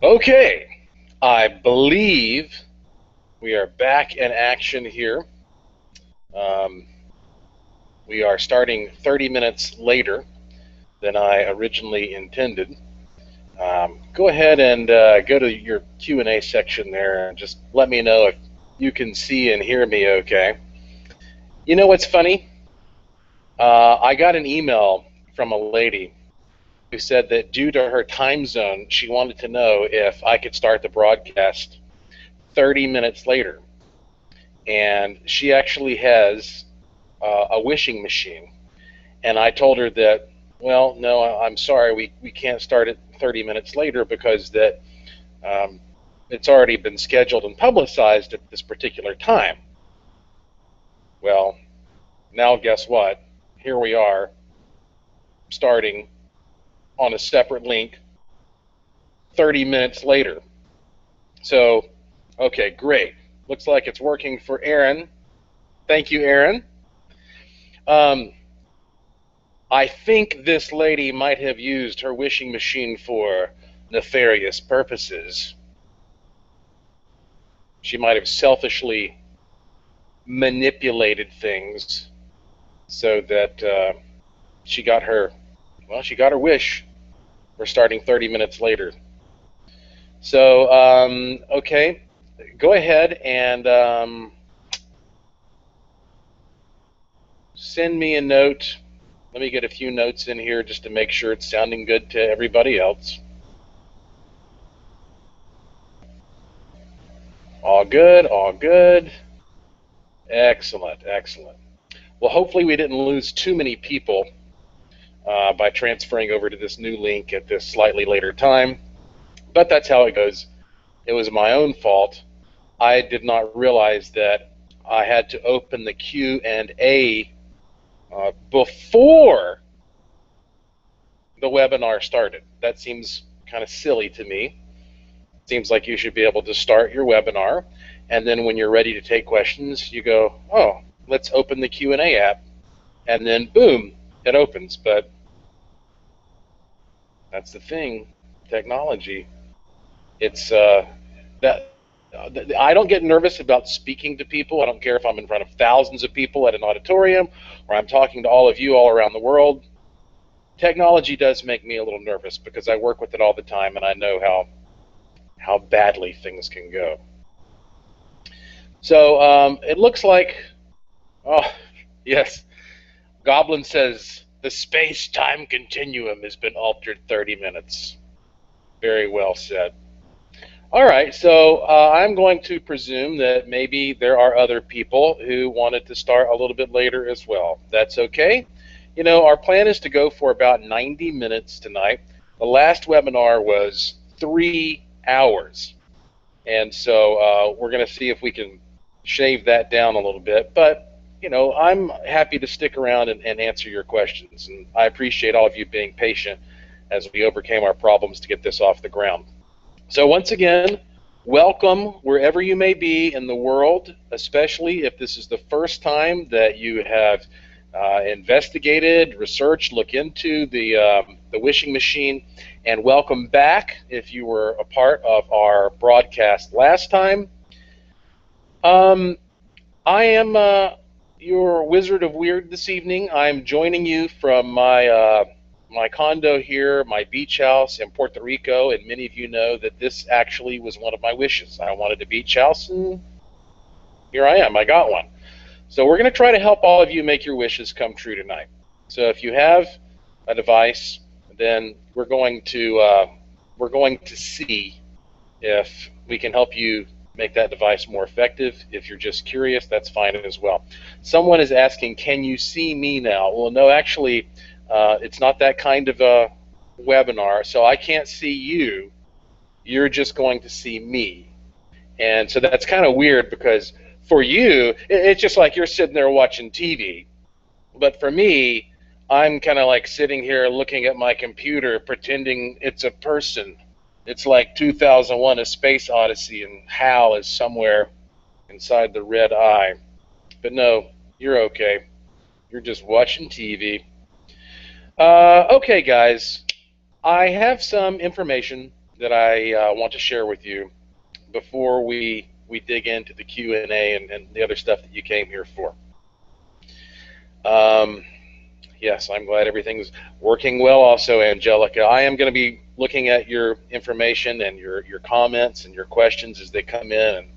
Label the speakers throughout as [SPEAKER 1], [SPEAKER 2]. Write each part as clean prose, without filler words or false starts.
[SPEAKER 1] Okay, I believe we are back in action here. Um, we are starting 30 minutes later than I originally intended. Go ahead and go to your Q&A section there and just let me know if you can see and hear me okay. You know what's funny? I got an email from a lady who said that due to her time zone, she wanted to know if I could start the broadcast 30 minutes later. And she actually has a wishing machine. And I told her that, well, no, I'm sorry, we can't start it 30 minutes later because that um, it's already been scheduled and publicized at this particular time. Well, now guess what? Here we are, starting on a separate link 30 minutes later. So, okay, great. Looks like it's working for Aaron. Thank you, Aaron. Um, I think this lady might have used her wishing machine for nefarious purposes. She might have selfishly manipulated things so that she got her wish. We're starting 30 minutes later. So, okay, go ahead and send me a note. Let me get a few notes in here just to make sure it's sounding good to everybody else. All good, all good. Excellent, excellent. Well, hopefully we didn't lose too many people by transferring over to this new link at this slightly later time, but that's how it goes. It was my own fault. I did not realize that I had to open the Q&A before the webinar started. That seems kind of silly to me. Seems like you should be able to start your webinar, and then when you're ready to take questions, you go, oh, let's open the Q&A app, and then boom, it opens. But that's the thing, technology. It's that I don't get nervous about speaking to people. I don't care if I'm in front of thousands of people at an auditorium or I'm talking to all of you all around the world. Technology does make me a little nervous because I work with it all the time and I know how badly things can go. So it looks like, oh, yes, Goblin says the space-time continuum has been altered 30 minutes. Very well said. All right, so I'm going to presume that maybe there are other people who wanted to start a little bit later as well. That's okay. You know, our plan is to go for about 90 minutes tonight. The last webinar was 3 hours. And so we're going to see if we can shave that down a little bit. But, you know, I'm happy to stick around and answer your questions. And I appreciate all of you being patient as we overcame our problems to get this off the ground. So once again, welcome wherever you may be in the world, especially if this is the first time that you have investigated, researched, looked into the wishing machine, and welcome back if you were a part of our broadcast last time. I am your Wizard of Weird this evening. I'm joining you from my condo here, my beach house in Puerto Rico, and many of you know that this actually was one of my wishes. I wanted a beach house, and here I am. I got one. So we're going to try to help all of you make your wishes come true tonight. So if you have a device, then we're going to see if we can help you make that device more effective. If you're just curious, that's fine as well. Someone is asking, can you see me now? Well, no, actually, it's not that kind of a webinar, so I can't see you. You're just going to see me. And so that's kind of weird because for you, it's just like you're sitting there watching TV. But for me, I'm kind of like sitting here looking at my computer pretending it's a person. It's like 2001: A Space Odyssey and Hal is somewhere inside the red eye. But no, you're okay. You're just watching TV. Okay, guys, I have some information that I want to share with you before we dig into the Q&A and the other stuff that you came here for. Yes, I'm glad everything's working well also, Angelica. I am going to be looking at your information and your comments and your questions as they come in,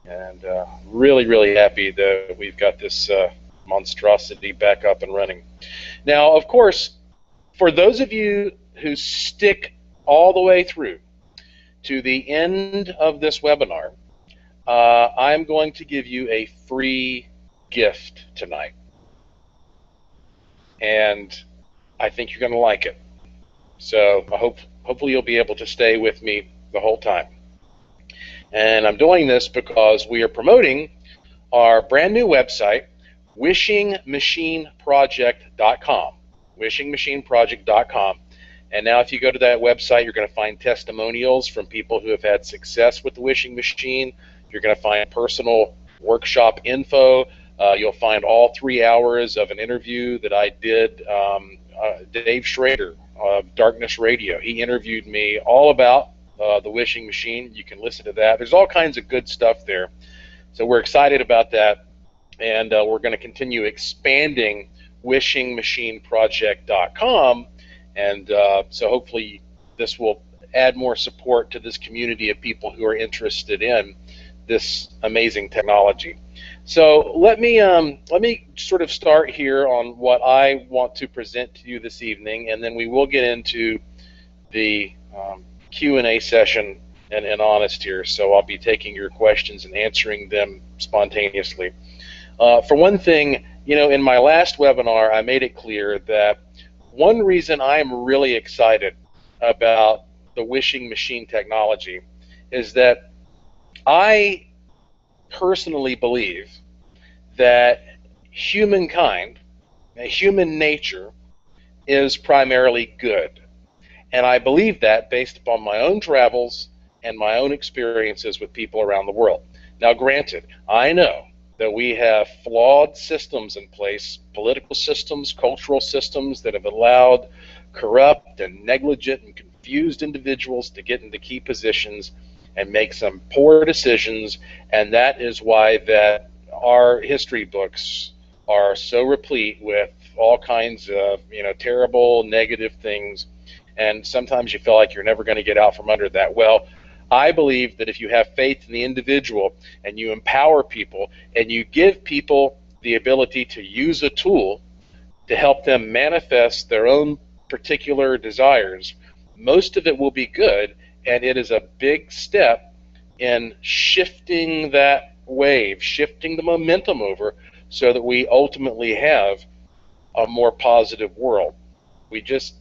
[SPEAKER 1] and really, really happy that we've got this monstrosity back up and running. Now, of course, for those of you who stick all the way through to the end of this webinar, I'm going to give you a free gift tonight. And I think you're going to like it. So hopefully you'll be able to stay with me the whole time. And I'm doing this because we are promoting our brand new website, wishingmachineproject.com. wishingmachineproject.com. And now if you go to that website, you're going to find testimonials from people who have had success with the wishing machine. You're going to find personal workshop info. You'll find all 3 hours of an interview that I did. Dave Schrader of Darkness Radio, he interviewed me all about the wishing machine. You can listen to that. There's all kinds of good stuff there. So we're excited about that, and we're going to continue expanding wishingmachineproject.com, and so hopefully this will add more support to this community of people who are interested in this amazing technology. So let me sort of start here on what I want to present to you this evening, and then we will get into the Q&A session and honest here. So I'll be taking your questions and answering them spontaneously. For one thing, you know, in my last webinar, I made it clear that one reason I'm really excited about the wishing machine technology is that I personally believe that humankind, human nature, is primarily good. And I believe that based upon my own travels and my own experiences with people around the world. Now, granted, I know that we have flawed systems in place, political systems, cultural systems that have allowed corrupt and negligent and confused individuals to get into key positions and make some poor decisions, and that is why that our history books are so replete with all kinds of, you know, terrible, negative things, and sometimes you feel like you're never going to get out from under that. Well, I believe that if you have faith in the individual and you empower people and you give people the ability to use a tool to help them manifest their own particular desires, most of it will be good, and it is a big step in shifting that wave, shifting the momentum over so that we ultimately have a more positive world. We just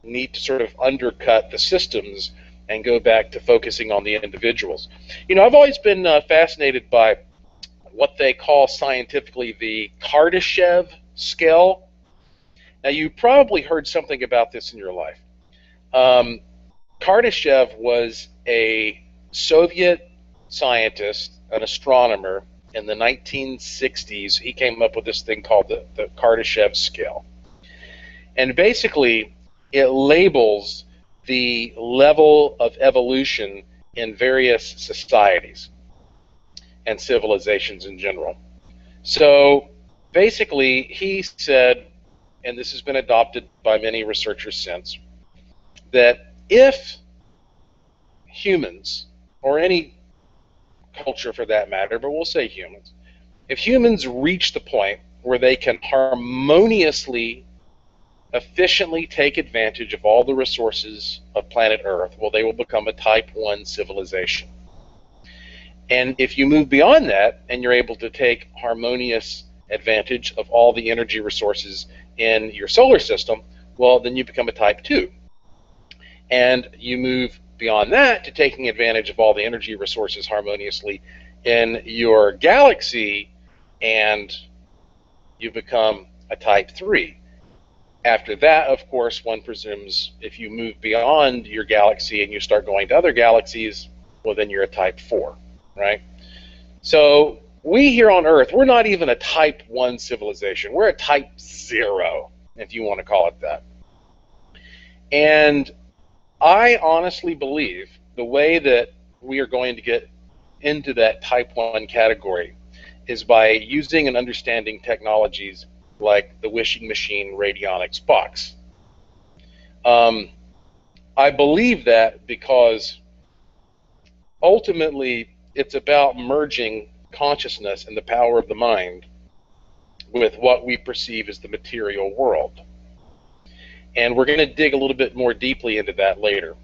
[SPEAKER 1] need to sort of undercut the systems and go back to focusing on the individuals. You know, I've always been fascinated by what they call scientifically the Kardashev Scale. Now, you probably heard something about this in your life. Kardashev was a Soviet scientist, an astronomer in the 1960s. He came up with this thing called the Kardashev Scale. And basically, it labels the level of evolution in various societies and civilizations in general. So basically, he said, and this has been adopted by many researchers since, that if humans, or any culture for that matter, but we'll say humans, if humans reach the point where they can harmoniously, efficiently take advantage of all the resources of planet Earth, well, they will become a type 1 civilization. And if you move beyond that and you're able to take harmonious advantage of all the energy resources in your solar system, well, then you become a type 2. And you move beyond that to taking advantage of all the energy resources harmoniously in your galaxy, and you become a type 3. After that, of course, one presumes if you move beyond your galaxy and you start going to other galaxies, well, then you're a type 4, right? So we here on Earth, we're not even a type 1 civilization. We're a type 0, if you want to call it that. And I honestly believe the way that we are going to get into that type 1 category is by using and understanding technologies like the wishing machine radionics box. I believe that because ultimately it's about merging consciousness and the power of the mind with what we perceive as the material world. And we're going to dig a little bit more deeply into that later.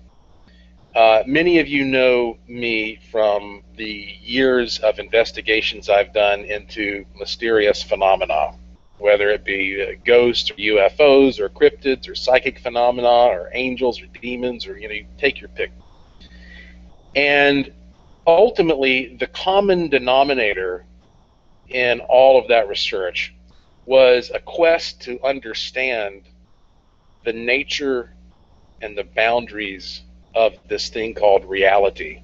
[SPEAKER 1] Many of you know me from the years of investigations I've done into mysterious phenomena, whether it be ghosts or UFOs or cryptids or psychic phenomena or angels or demons, or you take your pick. And ultimately, the common denominator in all of that research was a quest to understand the nature and the boundaries of this thing called reality,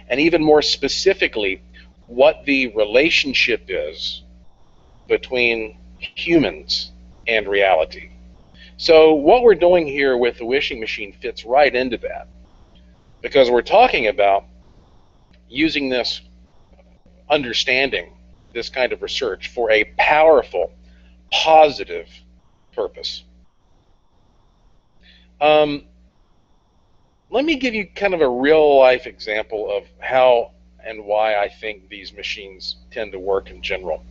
[SPEAKER 1] and even more specifically, what the relationship is between humans and reality. So what we're doing here with the wishing machine fits right into that, because we're talking about using this understanding, this kind of research, for a powerful, positive purpose. Let me give you kind of a real-life example of how and why I think these machines tend to work in general.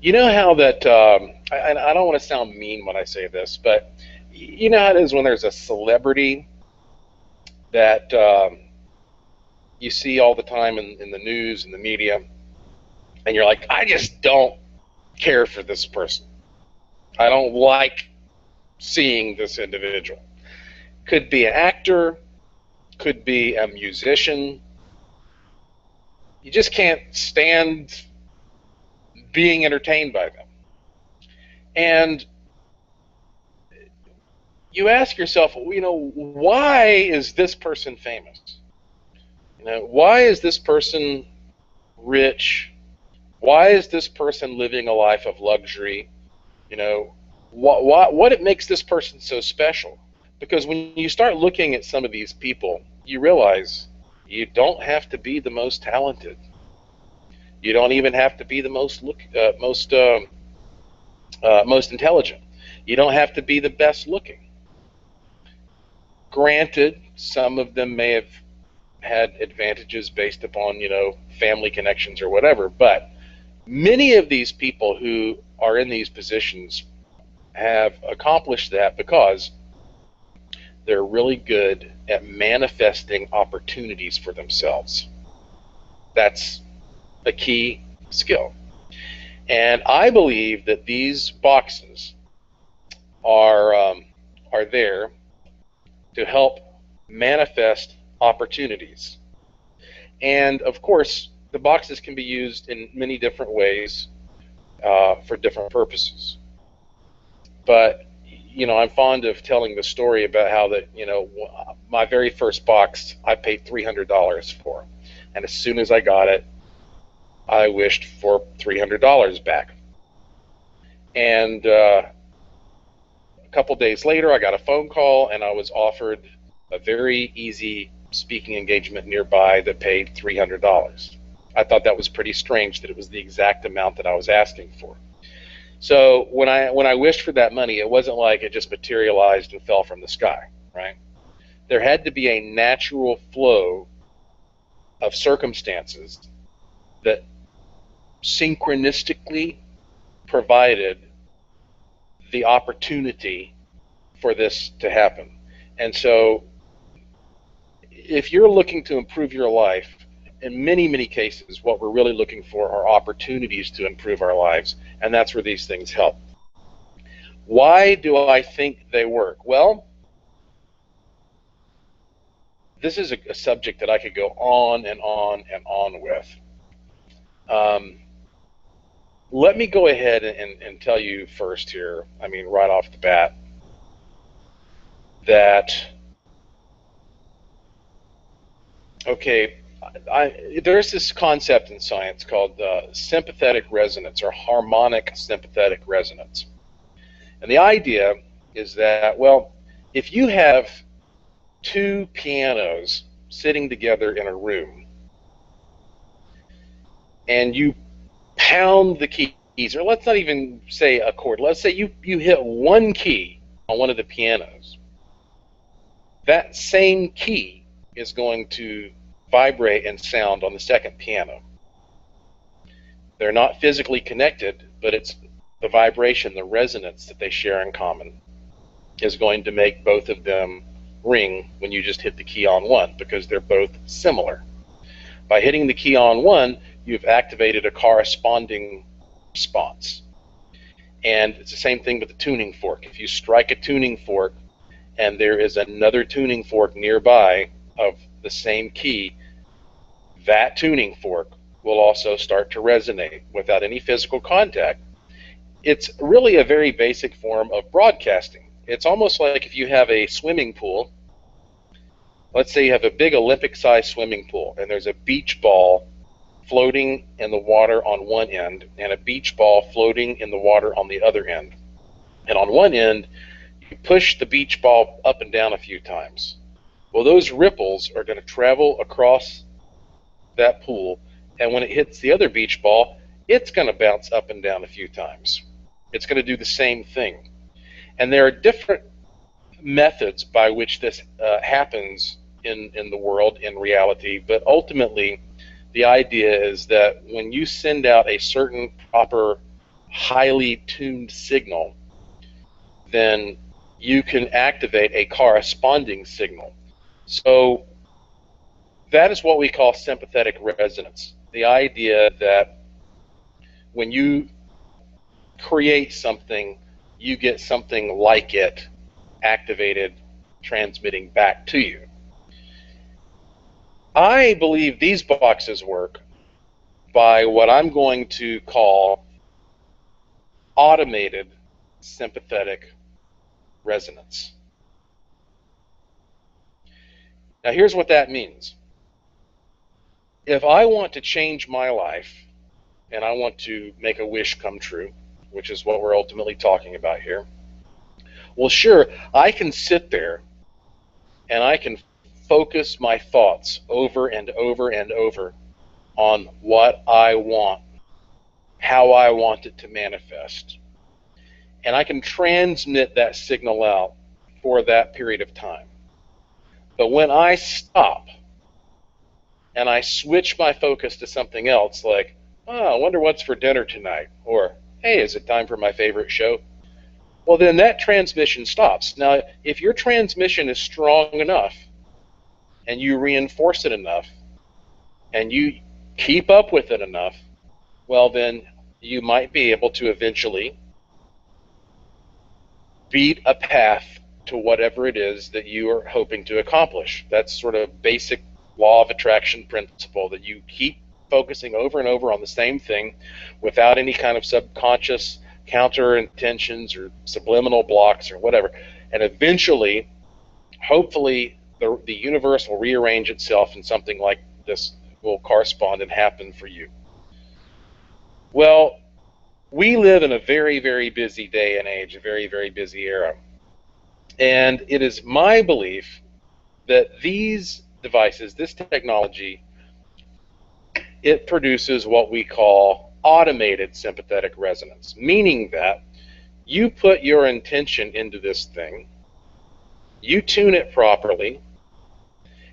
[SPEAKER 1] You know how that, I don't want to sound mean when I say this, but you know how it is when there's a celebrity that you see all the time in the news and the media, and you're like, I just don't care for this person. I don't like seeing this individual. Could be an actor, could be a musician. You just can't stand being entertained by them. And you ask yourself, why is this person famous? Why is this person rich? Why is this person living a life of luxury? What makes this person so special? Because when you start looking at some of these people, you realize you don't have to be the most talented. You don't even have to be the most intelligent. You don't have to be the best looking. Granted, some of them may have had advantages based upon, family connections or whatever, but many of these people who are in these positions have accomplished that because they're really good at manifesting opportunities for themselves. That's a key skill. And I believe that these boxes are there to help manifest opportunities. And of course, the boxes can be used in many different ways for different purposes. But I'm fond of telling the story about how that, my very first box I paid $300 for. And as soon as I got it, I wished for $300 back. And a couple days later, I got a phone call and I was offered a very easy speaking engagement nearby that paid $300. I thought that was pretty strange that it was the exact amount that I was asking for. So when I wished for that money, it wasn't like it just materialized and fell from the sky, right? There had to be a natural flow of circumstances that synchronistically provided the opportunity for this to happen. And so if you're looking to improve your life, in many, many cases, what we're really looking for are opportunities to improve our lives, and that's where these things help. Why do I think they work? Well, this is a subject that I could go on and on and on with. Let me go ahead and tell you first here, right off the bat, that, okay, there's this concept in science called sympathetic resonance, or harmonic sympathetic resonance. And the idea is that, well, if you have two pianos sitting together in a room, and you pound the keys, or let's not even say a chord, let's say you hit one key on one of the pianos, that same key is going to vibrate and sound on the second piano. They're not physically connected, but it's the vibration, the resonance that they share in common is going to make both of them ring when you just hit the key on one, because they're both similar. By hitting the key on one, you've activated a corresponding response. And it's the same thing with the tuning fork. If you strike a tuning fork and there is another tuning fork nearby of the same key, that tuning fork will also start to resonate without any physical contact. It's really a very basic form of broadcasting. It's almost like if you have a swimming pool. Let's say you have a big Olympic-sized swimming pool, and there's a beach ball floating in the water on one end and a beach ball floating in the water on the other end. And on one end, you push the beach ball up and down a few times. Well, those ripples are going to travel across that pool, and when it hits the other beach ball, it's going to bounce up and down a few times. It's going to do the same thing. And there are different methods by which this happens in the world, in reality, but ultimately the idea is that when you send out a certain proper, highly tuned signal, then you can activate a corresponding signal. So that is what we call sympathetic resonance. The idea that when you create something, you get something like it activated, transmitting back to you. I believe these boxes work by what I'm going to call automated sympathetic resonance. Now here's what that means. If I want to change my life and I want to make a wish come true, which is what we're ultimately talking about here, well, sure, I can sit there and I can focus my thoughts over and over and over on what I want, how I want it to manifest. And I can transmit that signal out for that period of time. But when I stop and I switch my focus to something else, like, oh, I wonder what's for dinner tonight, or, hey, is it time for my favorite show? Well, then that transmission stops. Now, if your transmission is strong enough, and you reinforce it enough, and you keep up with it enough, well, then you might be able to eventually beat a path to whatever it is that you are hoping to accomplish. That's sort of basic law of attraction principle, that you keep focusing over and over on the same thing without any kind of subconscious counter intentions or subliminal blocks or whatever. And eventually, hopefully, the universe will rearrange itself and something like this will correspond and happen for you. Well, we live in a very, very busy day and age, a very, very busy era. And it is my belief that these devices, this technology, it produces what we call automated sympathetic resonance, meaning that you put your intention into this thing, you tune it properly,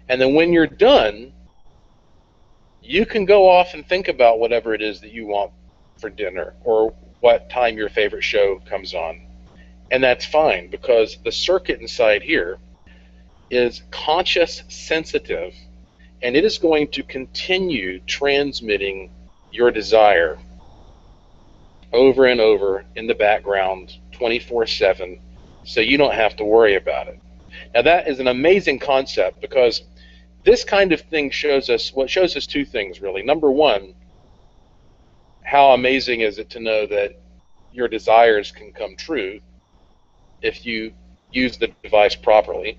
[SPEAKER 1] and then when you're done, you can go off and think about whatever it is that you want for dinner or what time your favorite show comes on. And that's fine, because the circuit inside here is conscious sensitive, and it is going to continue transmitting your desire over and over in the background 24/7, so you don't have to worry about it. Now that is an amazing concept, because this kind of thing shows us two things, really. Number one, how amazing is it to know that your desires can come true if you use the device properly.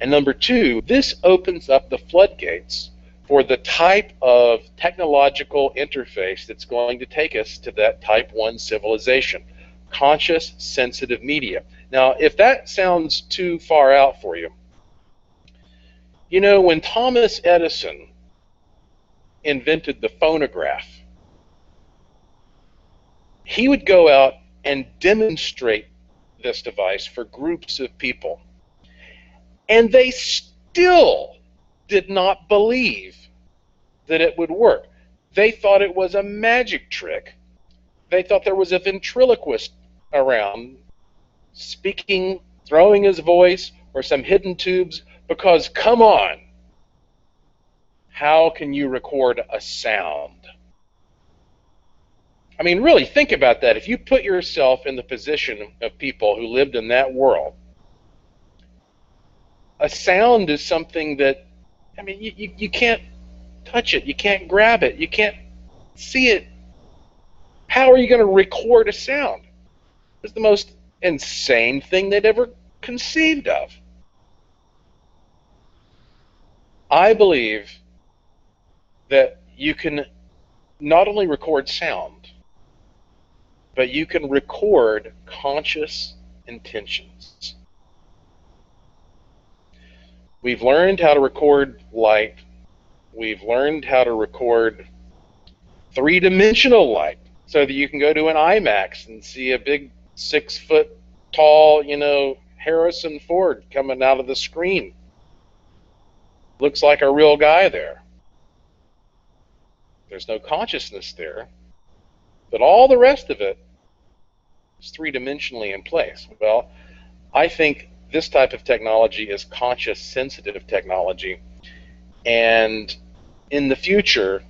[SPEAKER 1] And number two, this opens up the floodgates for the type of technological interface that's going to take us to that type 1 civilization, conscious, sensitive media. Now, if that sounds too far out for you, You know, when Thomas Edison invented the phonograph, he would go out and demonstrate this device for groups of people, and they still did not believe that it would work. They thought it was a magic trick. They thought there was a ventriloquist around speaking, throwing his voice, or some hidden tubes, because, come on, how can you record a sound? I mean, really, think about that. If you put yourself in the position of people who lived in that world, a sound is something that, I mean, you can't touch it, you can't grab it, you can't see it. How are you going to record a sound? It's the most insane thing they'd ever conceived of. I believe that you can not only record sound, but you can record conscious intentions. We've learned how to record light. We've learned how to record three-dimensional light so that you can go to an IMAX and see a big 6-foot tall, Harrison Ford coming out of the screen. Looks like a real guy there. There's no consciousness there, but all the rest of it is three-dimensionally in place. Well, I think this type of technology is conscious sensitive technology, and in the future,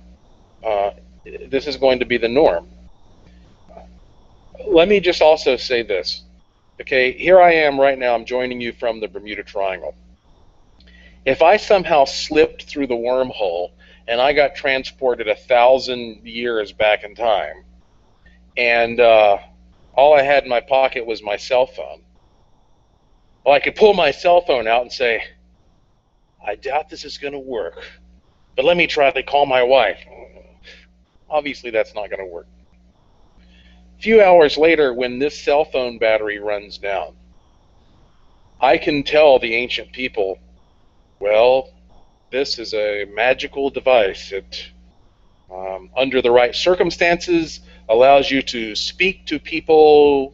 [SPEAKER 1] this is going to be the norm. Let me just also say this. Okay, here I am right now, I'm joining you from the Bermuda Triangle. If I somehow slipped through the wormhole and I got transported 1,000 years back in time, and all I had in my pocket was my cell phone, well, I could pull my cell phone out and say, I doubt this is going to work, but let me try to call my wife. Obviously, that's not going to work. A few hours later, when this cell phone battery runs down, I can tell the ancient people, well, this is a magical device. It, under the right circumstances, allows you to speak to people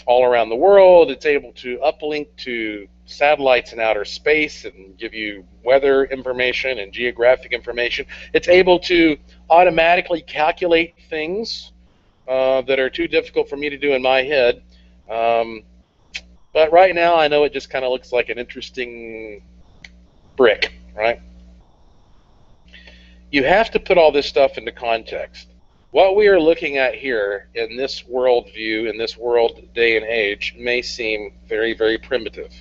[SPEAKER 1] all around the world. It's able to uplink to satellites in outer space and give you weather information and geographic information. It's able to automatically calculate things that are too difficult for me to do in my head. But right now, I know it just kind of looks like an interesting brick, right? You have to put all this stuff into context. What we are looking at here in this worldview, in this world day and age, may seem very, very primitive.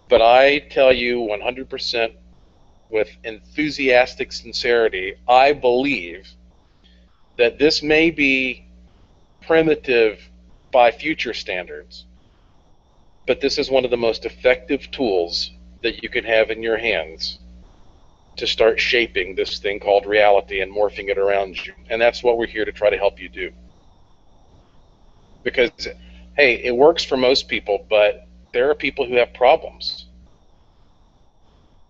[SPEAKER 1] But I tell you 100% with enthusiastic sincerity, I believe that this may be primitive by future standards, but this is one of the most effective tools that you can have in your hands to start shaping this thing called reality and morphing it around you. And that's what we're here to try to help you do. Because, hey, it works for most people, but there are people who have problems.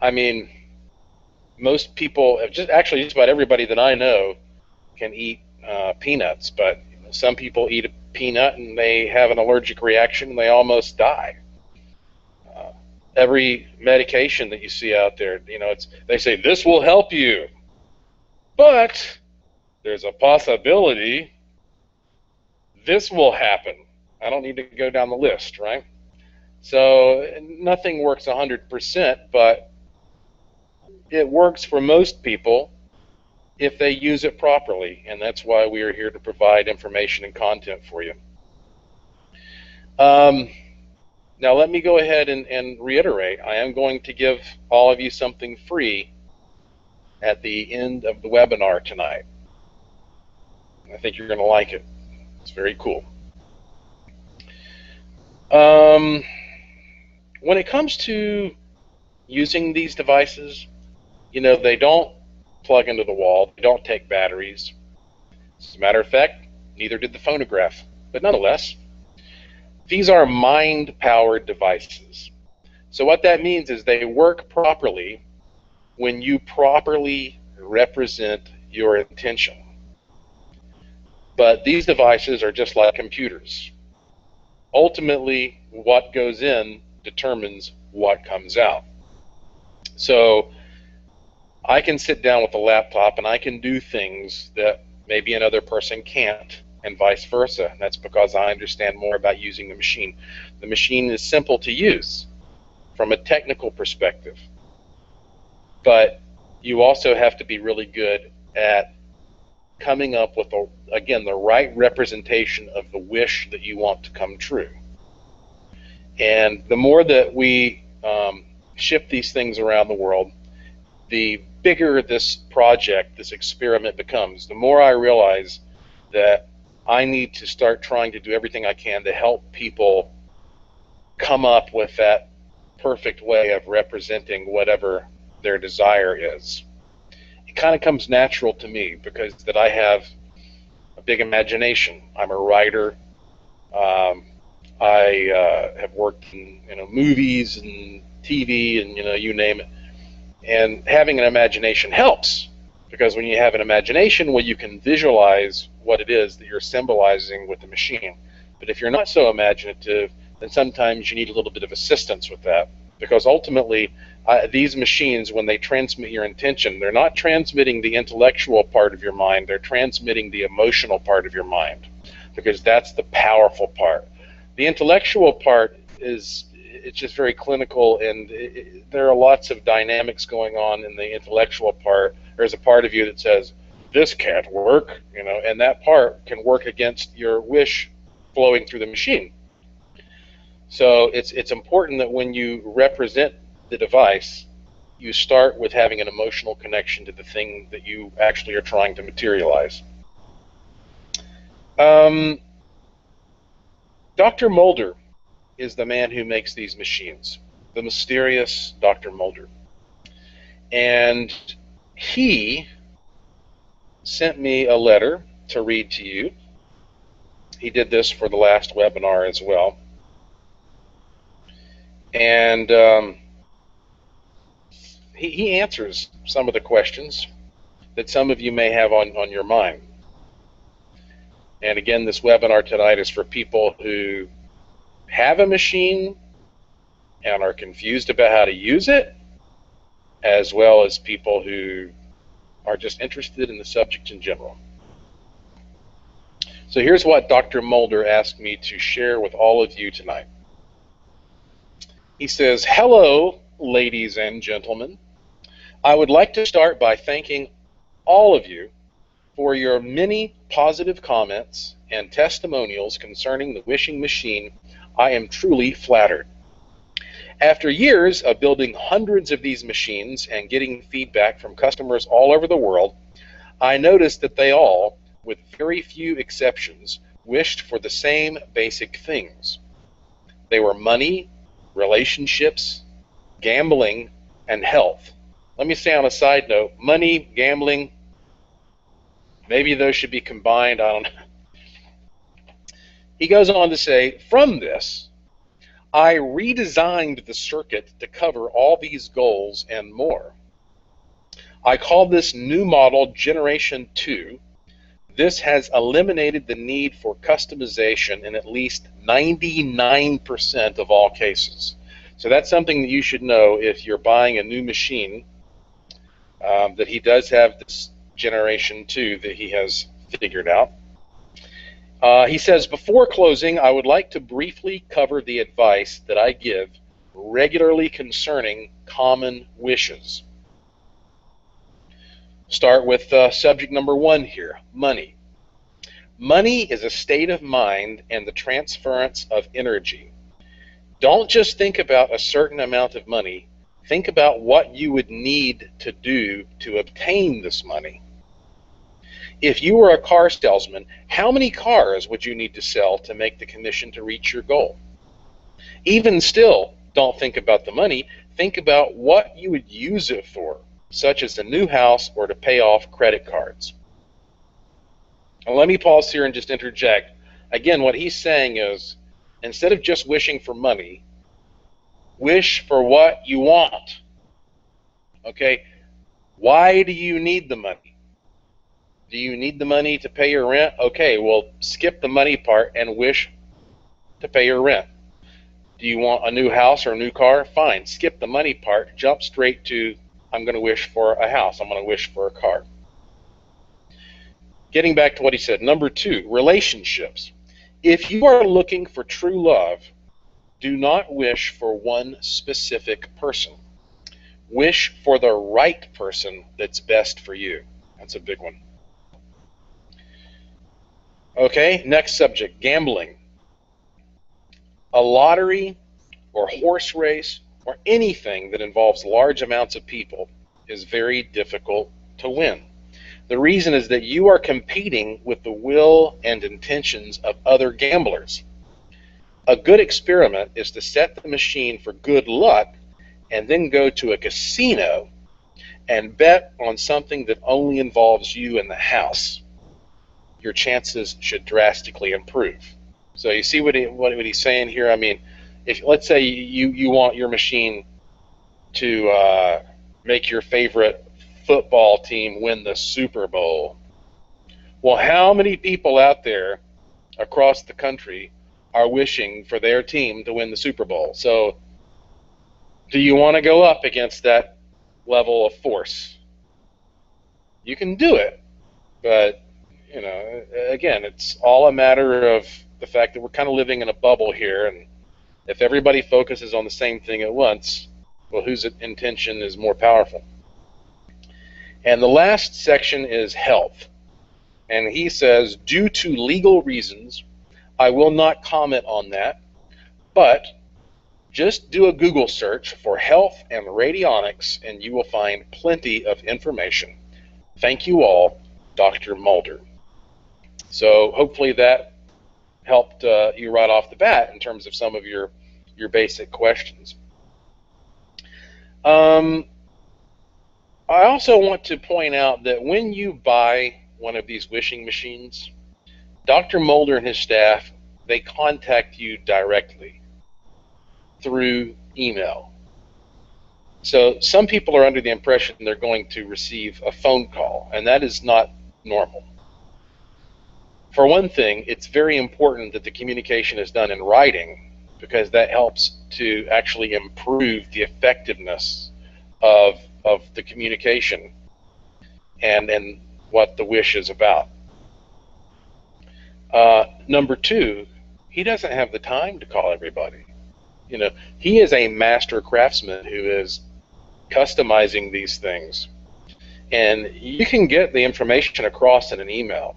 [SPEAKER 1] I mean, most people, just about everybody that I know can eat peanuts, but some people eat a peanut and they have an allergic reaction and they almost die. Every medication that you see out there, they say this will help you, but there's a possibility this will happen. I don't need to go down the list, right? So nothing works 100%, but it works for most people if they use it properly, and that's why we are here to provide information and content for you. Now let me go ahead and reiterate, I am going to give all of you something free at the end of the webinar tonight. I think you're going to like it. It's very cool. When it comes to using these devices, they don't plug into the wall, they don't take batteries. As a matter of fact, neither did the phonograph. But nonetheless, these are mind-powered devices. So what that means is they work properly when you properly represent your intention. But these devices are just like computers. Ultimately, what goes in determines what comes out. So I can sit down with a laptop and I can do things that maybe another person can't, and vice versa. And that's because I understand more about using the machine. The machine is simple to use from a technical perspective, but you also have to be really good at coming up with, again, the right representation of the wish that you want to come true. And the more that we ship these things around the world, the bigger this project, this experiment becomes. The more I realize that I need to start trying to do everything I can to help people come up with that perfect way of representing whatever their desire is. It kind of comes natural to me because that I have a big imagination. I'm a writer. I have worked in movies and TV and you name it. And having an imagination helps, because when you have an imagination, well, you can visualize what it is that you're symbolizing with the machine. But if you're not so imaginative, then sometimes you need a little bit of assistance with that, because ultimately these machines, when they transmit your intention, they're not transmitting the intellectual part of your mind, they're transmitting the emotional part of your mind, because that's the powerful part. The intellectual part it's just very clinical, and there are lots of dynamics going on in the intellectual part. There's a part of you that says, this can't work, and that part can work against your wish flowing through the machine. So it's important that when you represent the device, you start with having an emotional connection to the thing that you actually are trying to materialize. Dr. Mulder is the man who makes these machines, the mysterious Dr. Mulder. And he sent me a letter to read to you. He did this for the last webinar as well. And he answers some of the questions that some of you may have on your mind. And again, this webinar tonight is for people who have a machine and are confused about how to use it, as well as people who are just interested in the subject in general. So here's what Dr. Mulder asked me to share with all of you tonight. He says, hello, ladies and gentlemen. I would like to start by thanking all of you for your many positive comments and testimonials concerning the wishing machine. I am truly flattered. After years of building hundreds of these machines and getting feedback from customers all over the world, I noticed that they all, with very few exceptions, wished for the same basic things. They were money, relationships, gambling, and health. Let me say on a side note, money, gambling, maybe those should be combined, I don't know. He goes on to say, from this, I redesigned the circuit to cover all these goals and more. I call this new model Generation 2. This has eliminated the need for customization in at least 99% of all cases. So that's something that you should know if you're buying a new machine, that he does have this Generation 2 that he has figured out. He says, before closing, I would like to briefly cover the advice that I give regularly concerning common wishes. Start with subject number 1 here, money. Money is a state of mind and the transference of energy. Don't just think about a certain amount of money. Think about what you would need to do to obtain this money. If you were a car salesman, how many cars would you need to sell to make the commission to reach your goal? Even still, don't think about the money. Think about what you would use it for, such as a new house or to pay off credit cards. And let me pause here and just interject. Again, what he's saying is, instead of just wishing for money, Wish for what you want. Okay? Why do you need the money? Do you need the money to pay your rent? Okay, well, skip the money part and wish to pay your rent. Do you want a new house or a new car? Fine, skip the money part, jump straight to, I'm going to wish for a house, I'm going to wish for a car. Getting back to what he said, number 2, relationships. If you are looking for true love, do not wish for one specific person. Wish for the right person that's best for you. That's a big one. Okay, next subject, gambling. A lottery or horse race or anything that involves large amounts of people is very difficult to win. The reason is that you are competing with the will and intentions of other gamblers. A good experiment is to set the machine for good luck and then go to a casino and bet on something that only involves you in the house. Your chances should drastically improve. So you see what he's saying here? I mean, if let's say you want your machine to make your favorite football team win the Super Bowl. Well, how many people out there across the country are wishing for their team to win the Super Bowl? So do you want to go up against that level of force? You can do it, but you know, again, it's all a matter of the fact that we're kind of living in a bubble here, and if everybody focuses on the same thing at once, well, whose intention is more powerful? And the last section is health. And he says, due to legal reasons, I will not comment on that, but just do a Google search for health and radionics, and you will find plenty of information. Thank you all, Dr. Mulder. So hopefully that helped you right off the bat in terms of some of your basic questions. I also want to point out that when you buy one of these wishing machines, Dr. Mulder and his staff, they contact you directly through email. So some people are under the impression they're going to receive a phone call, and that is not normal. For one thing, it's very important that the communication is done in writing, because that helps to actually improve the effectiveness of the communication and what the wish is about. Number 2, he doesn't have the time to call everybody. You know, he is a master craftsman who is customizing these things, and you can get the information across in an email.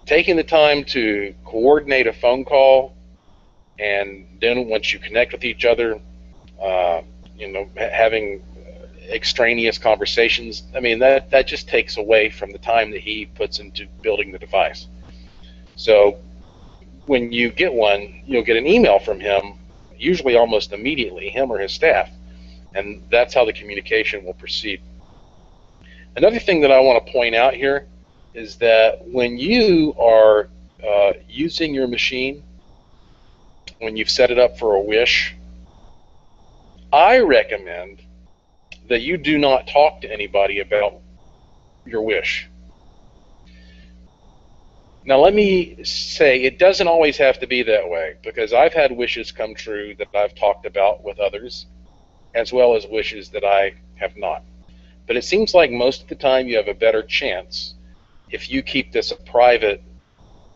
[SPEAKER 1] Taking the time to coordinate a phone call, and then once you connect with each other, you know, having extraneous conversations, I mean, that just takes away from the time that he puts into building the device. So when you get one, you'll get an email from him, usually almost immediately, him or his staff, and that's how the communication will proceed. Another thing that I want to point out here is that when you are using your machine, when you've set it up for a wish, I recommend that you do not talk to anybody about your wish. Now let me say, it doesn't always have to be that way, because I've had wishes come true that I've talked about with others, as well as wishes that I have not. But it seems like most of the time you have a better chance if you keep this a private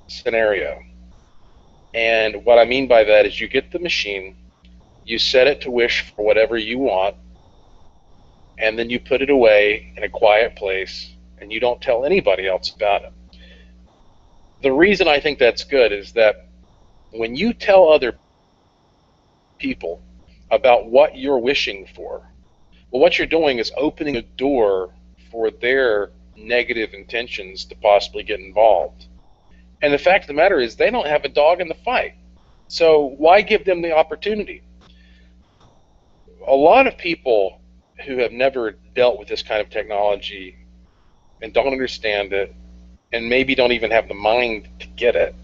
[SPEAKER 1] scenario. And what I mean by that is you get the machine, you set it to wish for whatever you want, and then you put it away in a quiet place, and you don't tell anybody else about it. The reason I think that's good is that when you tell other people about what you're wishing for, well, what you're doing is opening a door for their negative intentions to possibly get involved. And the fact of the matter is, they don't have a dog in the fight. So why give them the opportunity? A lot of people who have never dealt with this kind of technology and don't understand it, and maybe don't even have the mind to get it,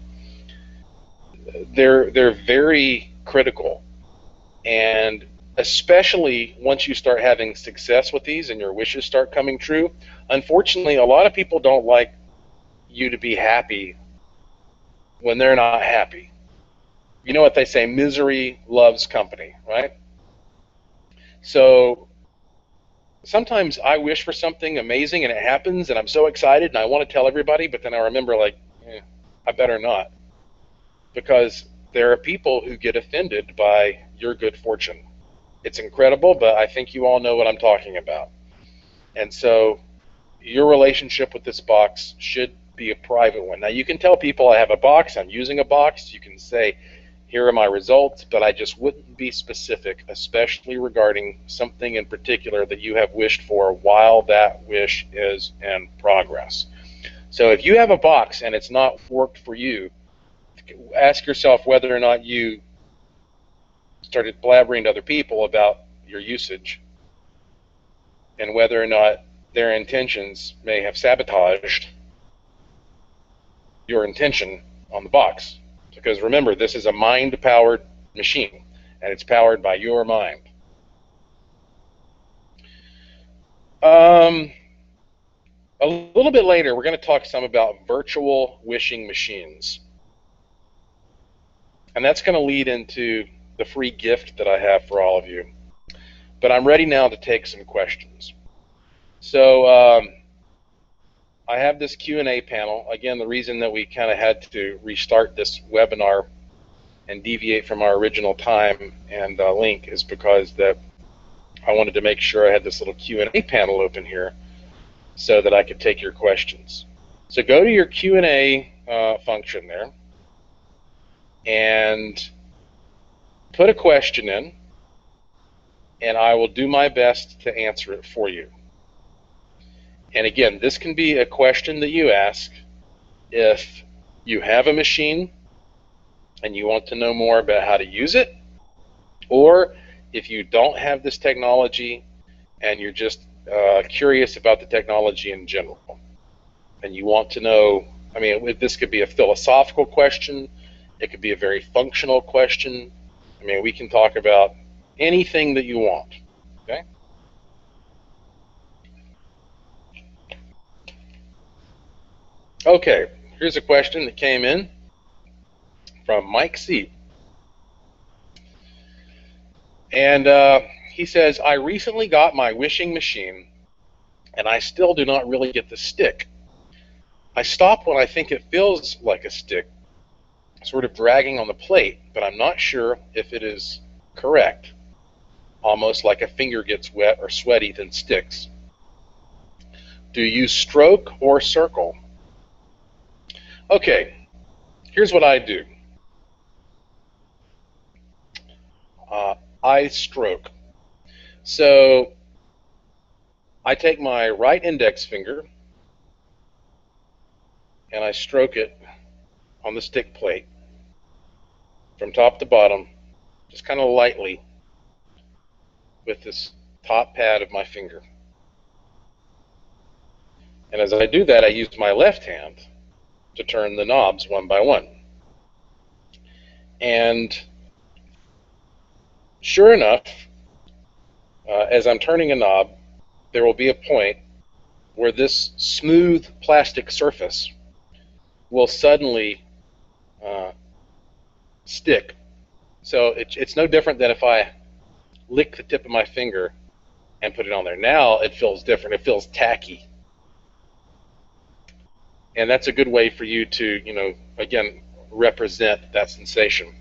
[SPEAKER 1] they're very critical And especially once you start having success with these and your wishes start coming true, unfortunately, a lot of people don't like you to be happy when they're not happy. You know what they say, misery loves company, right? So sometimes I wish for something amazing and it happens and I'm so excited and I want to tell everybody, but then I remember, like, I better not. Because there are people who get offended by your good fortune. It's incredible, but I think you all know what I'm talking about. And so your relationship with this box should be a private one. Now, you can tell people I have a box, I'm using a box. You can say, here are my results, but I just wouldn't be specific, especially regarding something in particular that you have wished for while that wish is in progress. So if you have a box and it's not worked for you, ask yourself whether or not you started blabbering to other people about your usage and whether or not their intentions may have sabotaged your intention on the box. Because remember, this is a mind-powered machine, and it's powered by your mind. A little bit later, we're going to talk some about virtual wishing machines. And that's going to lead into the free gift that I have for all of you. But I'm ready now to take some questions. So I have this Q&A panel. Again, the reason that we kind of had to restart this webinar and deviate from our original time and link is because that I wanted to make sure I had this little Q&A panel open here so that I could take your questions. So go to your Q&A function there and put a question in, and I will do my best to answer it for you. And again, this can be a question that you ask if you have a machine and you want to know more about how to use it, or if you don't have this technology and you're just curious about the technology in general and you want to know. I mean, this could be a philosophical question, it could be a very functional question. I mean, we can talk about anything that you want, okay? Okay, here's a question that came in from Mike C. And he says, I recently got my wishing machine and I still do not really get the stick. I stop when I think it feels like a stick, sort of dragging on the plate, but I'm not sure if it is correct. Almost like a finger gets wet or sweaty, then sticks. Do you stroke or circle? Okay, here's what I do. I stroke. So I take my right index finger and I stroke it on the stick plate from top to bottom, just kind of lightly with this top pad of my finger. And as I do that, I use my left hand to turn the knobs one by one. And sure enough, as I'm turning a knob, there will be a point where this smooth plastic surface will suddenly stick. So it's no different than if I lick the tip of my finger and put it on there. Now it feels different. It feels tacky. And that's a good way for you to, again, represent that sensation.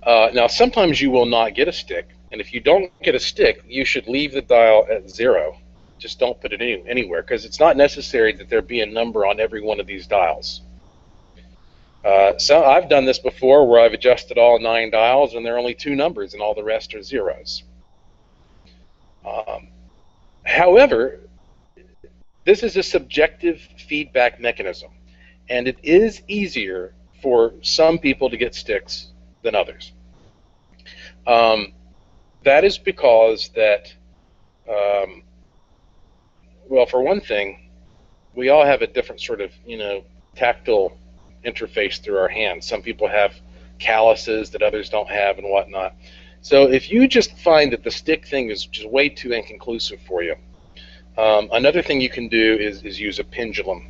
[SPEAKER 1] Now, sometimes you will not get a stick. And if you don't get a stick, you should leave the dial at 0. Just don't put it anywhere, because it's not necessary that there be a number on every one of these dials. So I've done this before where I've adjusted all 9 dials and there are only 2 numbers and all the rest are zeros. However, this is a subjective feedback mechanism, and it is easier for some people to get sticks than others. That is because that, well, for one thing, we all have a different sort of, tactile interface through our hands. Some people have calluses that others don't have and whatnot. So if you just find that the stick thing is just way too inconclusive for you, another thing you can do is use a pendulum.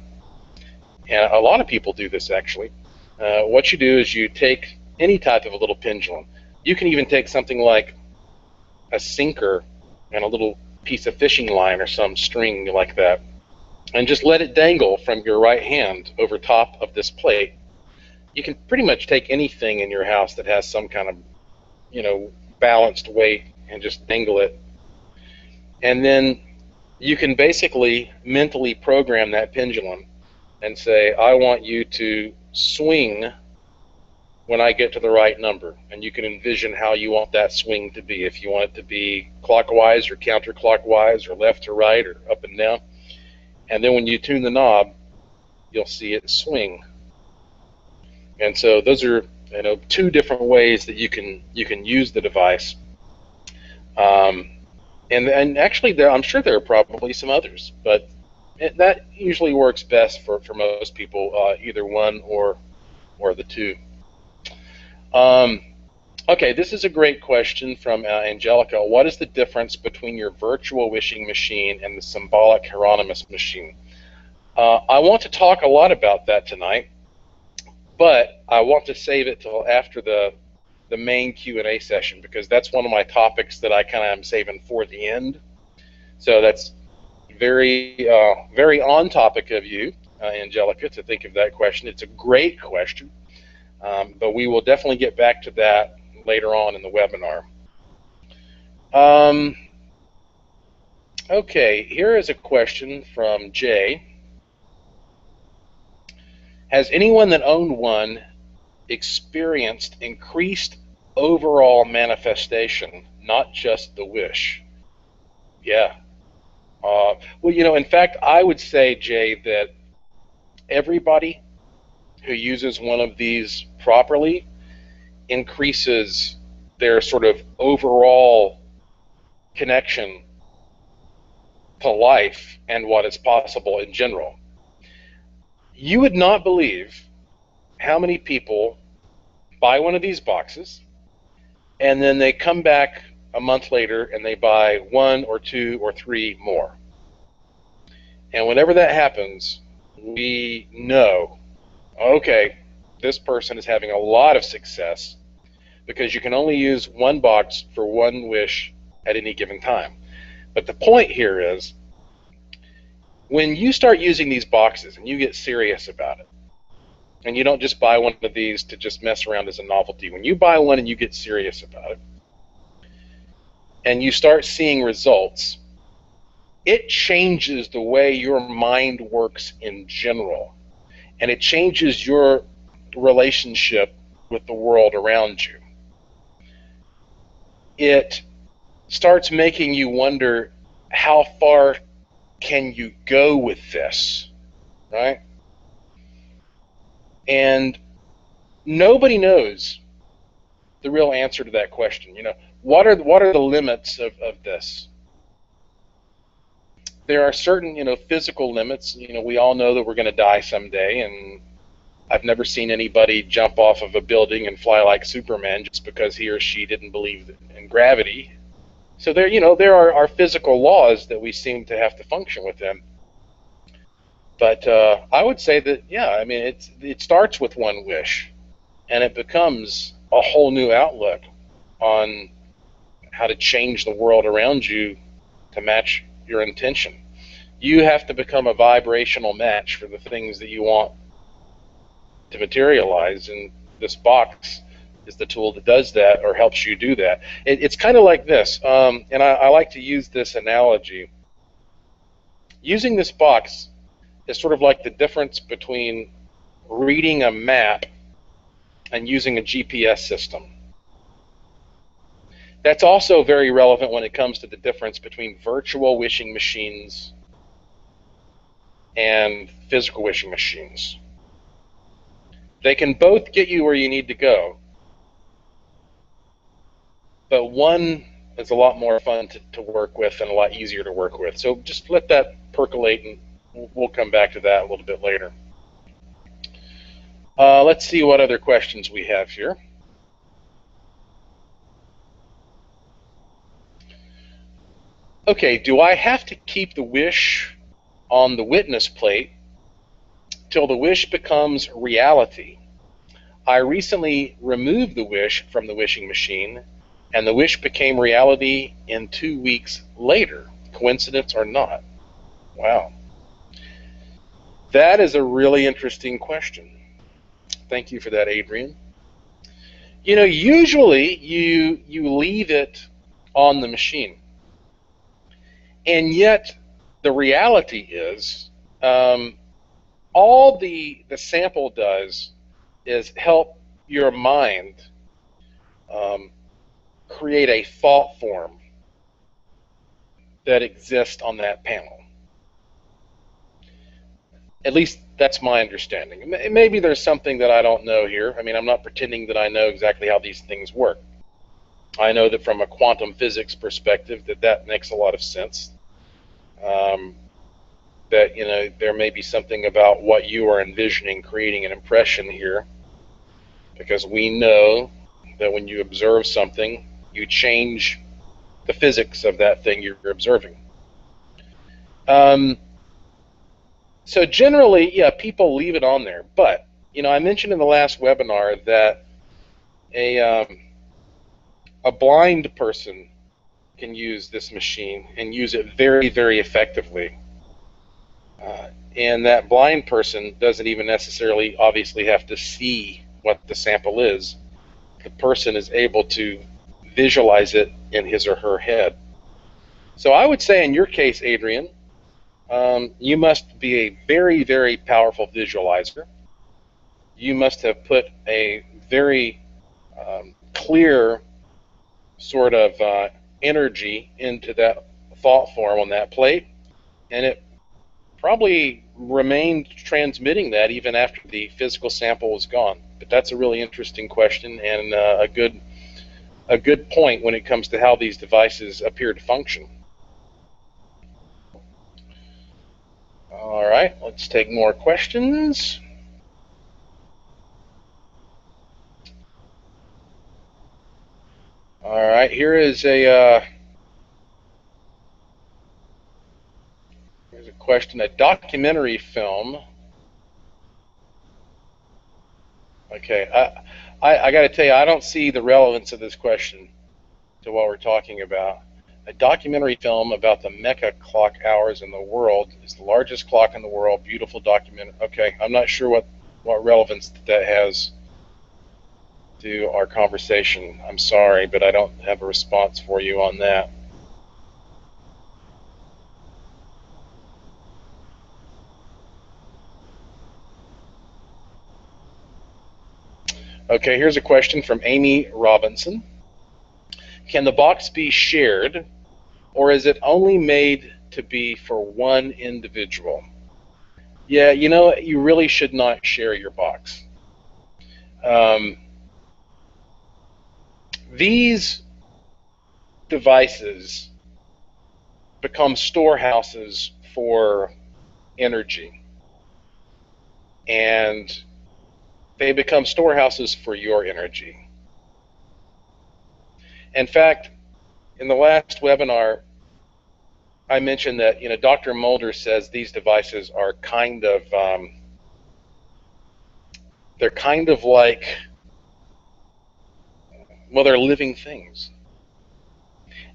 [SPEAKER 1] And a lot of people do this, actually. What you do is you take any type of a little pendulum. You can even take something like a sinker and a little piece of fishing line or some string like that, and just let it dangle from your right hand over top of this plate. You can pretty much take anything in your house that has some kind of, balanced weight and just dangle it. And then you can basically mentally program that pendulum and say, I want you to swing when I get to the right number. And you can envision how you want that swing to be. If you want it to be clockwise or counterclockwise or left to right or up and down. And then when you tune the knob, you'll see it swing. And so those are two different ways that you can use the device. And actually, I'm sure there are probably some others, but that usually works best for most people, either one or the two. Okay, this is a great question from Angelica. What is the difference between your virtual wishing machine and the symbolic Hieronymus machine? I want to talk a lot about that tonight, but I want to save it till after the main Q&A session, because that's one of my topics that I kind of am saving for the end. So that's very on topic of you, Angelica, to think of that question. It's a great question, but we will definitely get back to that later on in the webinar. Okay, here is a question from Jay. Has anyone that owned one experienced increased overall manifestation, not just the wish? Yeah. Well, in fact, I would say, Jay, that everybody who uses one of these properly increases their sort of overall connection to life and what is possible in general. You would not believe how many people buy one of these boxes and then they come back a month later and they buy one or two or three more. And whenever that happens, we know, okay, this person is having a lot of success, because you can only use one box for one wish at any given time. But the point here is, when you start using these boxes and you get serious about it, and you don't just buy one of these to just mess around as a novelty, when you buy one and you get serious about it, and you start seeing results, it changes the way your mind works in general. And it changes your relationship with the world around you. It starts making you wonder, how far can you go with this, right? And nobody knows the real answer to that question. What are the limits of this? There are certain, physical limits. We all know that we're going to die someday, and I've never seen anybody jump off of a building and fly like Superman just because he or she didn't believe in gravity. So there are physical laws that we seem to have to function within. But I would say that, yeah, I mean, it starts with one wish, and it becomes a whole new outlook on how to change the world around you to match your intention. You have to become a vibrational match for the things that you want to materialize, and this box is the tool that does that, or helps you do that. It's kind of like this, and I like to use this analogy. Using this box is sort of like the difference between reading a map and using a GPS system. That's also very relevant when it comes to the difference between virtual wishing machines and physical wishing machines. They can both get you where you need to go, but one is a lot more fun to work with and a lot easier to work with. So just let that percolate, and we'll come back to that a little bit later. Let's see what other questions we have here. Okay, do I have to keep the wish on the witness plate till the wish becomes reality? I recently removed the wish from the wishing machine, and the wish became reality in 2 weeks later. Coincidence or not? Wow. That is a really interesting question. Thank you for that, Adrian. You know, usually you leave it on the machine, and yet the reality is all the sample does is help your mind create a thought form that exists on that panel. At least that's my understanding. Maybe there's something that I don't know here. I mean, I'm not pretending that I know exactly how these things work. I know that from a quantum physics perspective that makes a lot of sense. That, you know, there may be something about what you are envisioning creating an impression here, because we know that when you observe something, you change the physics of that thing you're observing. So generally, yeah, people leave it on there. But, you know, I mentioned in the last webinar that a blind person can use this machine and use it very, very effectively. And that blind person doesn't even necessarily obviously have to see what the sample is. The person is able to visualize it in his or her head. So I would say in your case, Adrian, you must be a very, very powerful visualizer. You must have put a very clear sort of energy into that thought form on that plate, and it probably remained transmitting that even after the physical sample was gone. But that's a really interesting question, and a good point when it comes to how these devices appear to function. All right, let's take more questions. All right, here's a question. A documentary film. Okay, I got to tell you, I don't see the relevance of this question to what we're talking about. A documentary film about the Mecca clock hours in the world is the largest clock in the world. Beautiful documentary. Okay, I'm not sure what relevance that has to our conversation. I'm sorry, but I don't have a response for you on that. Okay, here's a question from Amy Robinson. Can the box be shared, or is it only made to be for one individual? Yeah, you know, you really should not share your box. These devices become storehouses for energy, and they become storehouses for your energy. In fact, in the last webinar, I mentioned that, you know, Dr. Mulder says these devices are kind of, they're kind of like, well, they're living things.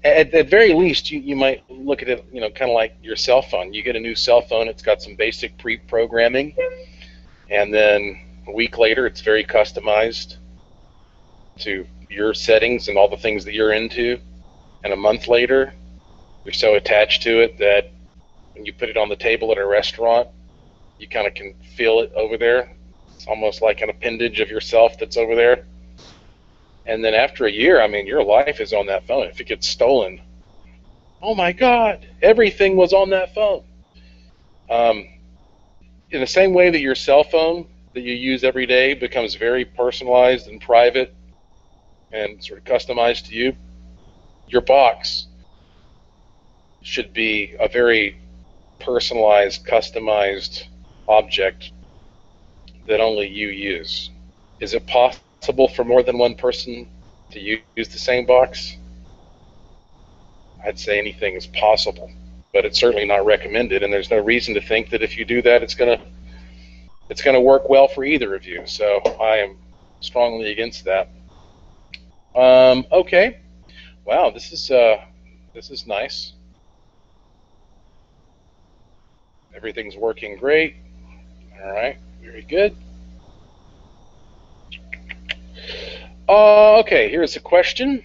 [SPEAKER 1] At very least, you might look at it, you know, kind of like your cell phone. You get a new cell phone, it's got some basic pre-programming, and then a week later, it's very customized to your settings and all the things that you're into. And a month later, you're so attached to it that when you put it on the table at a restaurant, you kind of can feel it over there. It's almost like an appendage of yourself that's over there. And then after a year, I mean, your life is on that phone. If it gets stolen, oh my God, everything was on that phone. In the same way that your cell phone that you use every day becomes very personalized and private and sort of customized to you, your box should be a very personalized, customized object that only you use. Is it possible for more than one person to use the same box? I'd say anything is possible, but it's certainly not recommended, and there's no reason to think that if you do that, it's gonna work well for either of you. So I am strongly against that. Okay, wow, this is nice. Everything's working great. All right, very good. Okay, here's a question.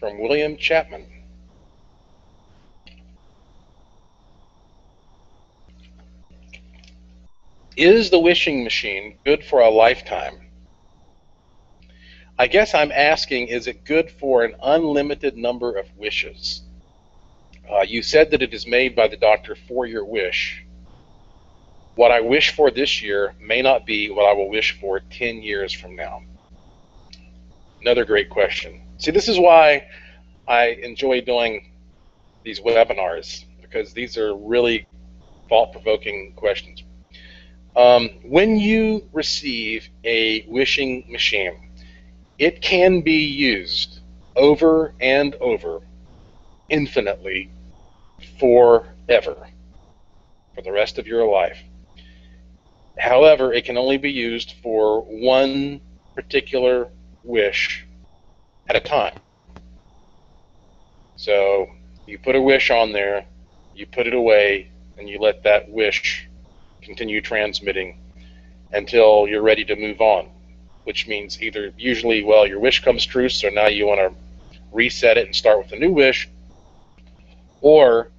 [SPEAKER 1] From William Chapman. Is the wishing machine good for a lifetime? I guess I'm asking, is it good for an unlimited number of wishes? You said that it is made by the doctor for your wish. What I wish for this year may not be what I will wish for 10 years from now. Another great question. See, this is why I enjoy doing these webinars, because these are really thought-provoking questions. When you receive a wishing machine, it can be used over and over, infinitely, forever, for the rest of your life. However, it can only be used for one particular wish at a time. So you put a wish on there, you put it away, and you let that wish continue transmitting until you're ready to move on, which means either usually, well, your wish comes true, so now you want to reset it and start with a new wish, or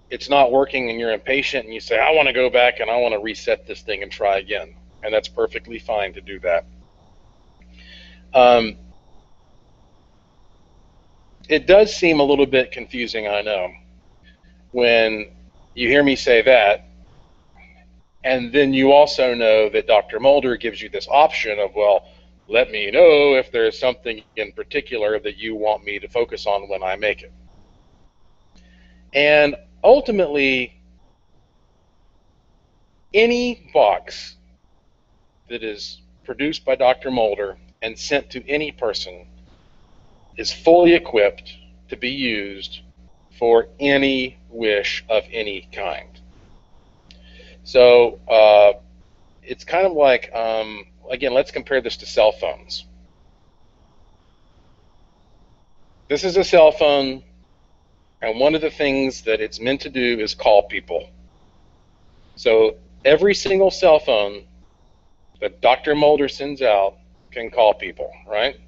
[SPEAKER 1] it's not working and you're impatient and you say, I want to go back and I want to reset this thing and try again. And that's perfectly fine to do that. It does seem a little bit confusing, I know, when you hear me say that, and then you also know that Dr. Mulder gives you this option of, well, let me know if there's something in particular that you want me to focus on when I make it. And ultimately, any box that is produced by Dr. Mulder and sent to any person is fully equipped to be used for any wish of any kind. So it's kind of like, again, let's compare this to cell phones. This is a cell phone, and one of the things that it's meant to do is call people. So every single cell phone that Dr. Mulder sends out can call people, right?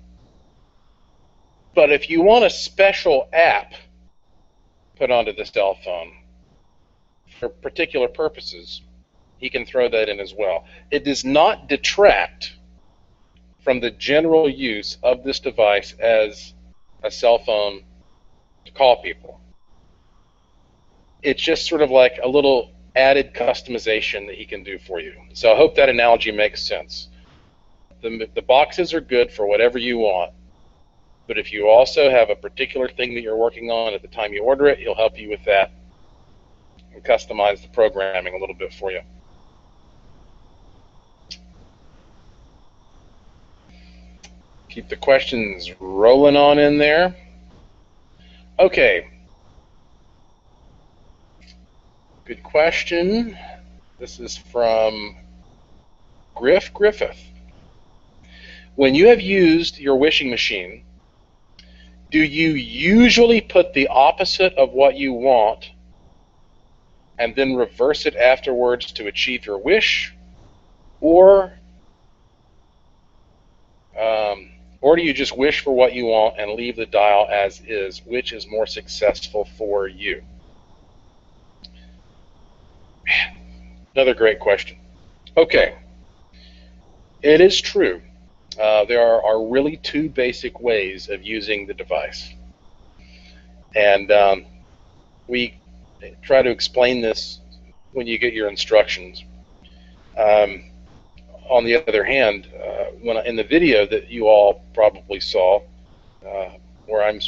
[SPEAKER 1] But if you want a special app put onto the cell phone for particular purposes, he can throw that in as well. It does not detract from the general use of this device as a cell phone to call people. It's just sort of like a little added customization that he can do for you. So I hope that analogy makes sense. The boxes are good for whatever you want, but if you also have a particular thing that you're working on at the time you order it, he'll help you with that and customize the programming a little bit for you. Keep the questions rolling on in there. Okay. Good question. This is from Griffith. When you have used your wishing machine, do you usually put the opposite of what you want and then reverse it afterwards to achieve your wish? Or do you just wish for what you want and leave the dial as is? Which is more successful for you? Man, another great question. Okay, it is true. There are really two basic ways of using the device. And we try to explain this when you get your instructions. On the other hand, in the video that you all probably saw, where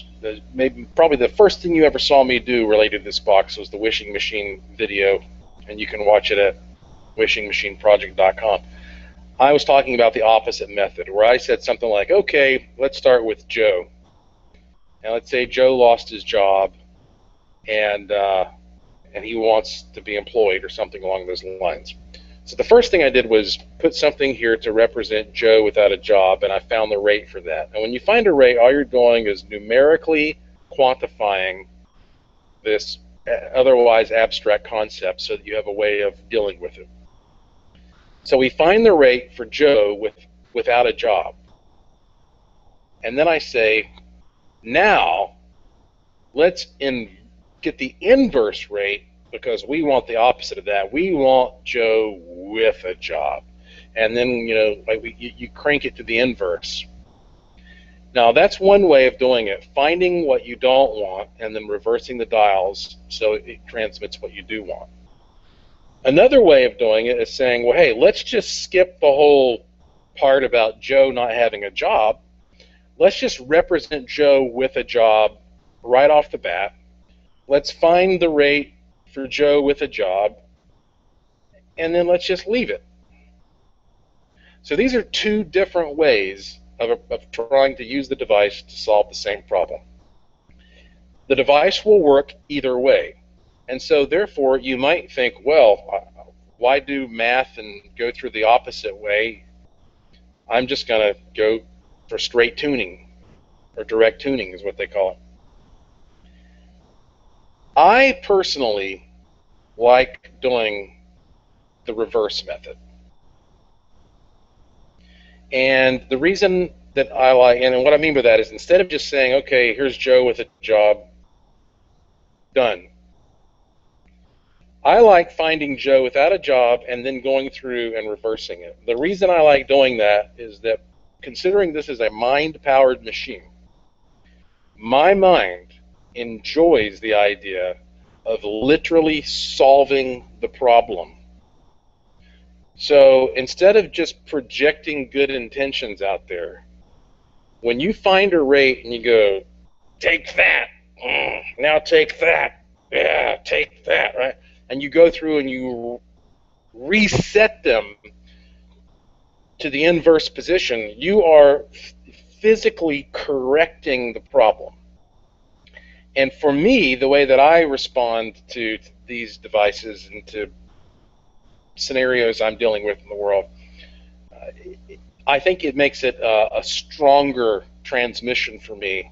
[SPEAKER 1] probably the first thing you ever saw me do related to this box was the wishing machine video, and you can watch it at wishingmachineproject.com. I was talking about the opposite method, where I said something like, okay, let's start with Joe. And let's say Joe lost his job, and he wants to be employed or something along those lines. So the first thing I did was put something here to represent Joe without a job, and I found the rate for that. And when you find a rate, all you're doing is numerically quantifying this otherwise abstract concept so that you have a way of dealing with it. So we find the rate for Joe without a job. And then I say, now let's get the inverse rate, because we want the opposite of that. We want Joe with a job. And then, you crank it to the inverse. Now, that's one way of doing it, finding what you don't want and then reversing the dials so it transmits what you do want. Another way of doing it is saying, well, hey, let's just skip the whole part about Joe not having a job. Let's just represent Joe with a job right off the bat. Let's find the rate for Joe with a job, and then let's just leave it. So these are two different ways of trying to use the device to solve the same problem. The device will work either way. And so therefore you might think, well, why do math and go through the opposite way? I'm just going to go for straight tuning, or direct tuning is what they call it. I personally like doing the reverse method. And the reason that I like, and what I mean by that is, instead of just saying, okay, here's Joe with a job, done, I like finding Joe without a job and then going through and reversing it. The reason I like doing that is that, considering this is a mind-powered machine, my mind enjoys the idea of literally solving the problem. So instead of just projecting good intentions out there, when you find a rate and you go, take that, now take that, yeah, take that, right? And you go through and you reset them to the inverse position, you are physically correcting the problem. And for me, the way that I respond to these devices and to scenarios I'm dealing with in the world, I think it makes it a stronger transmission for me.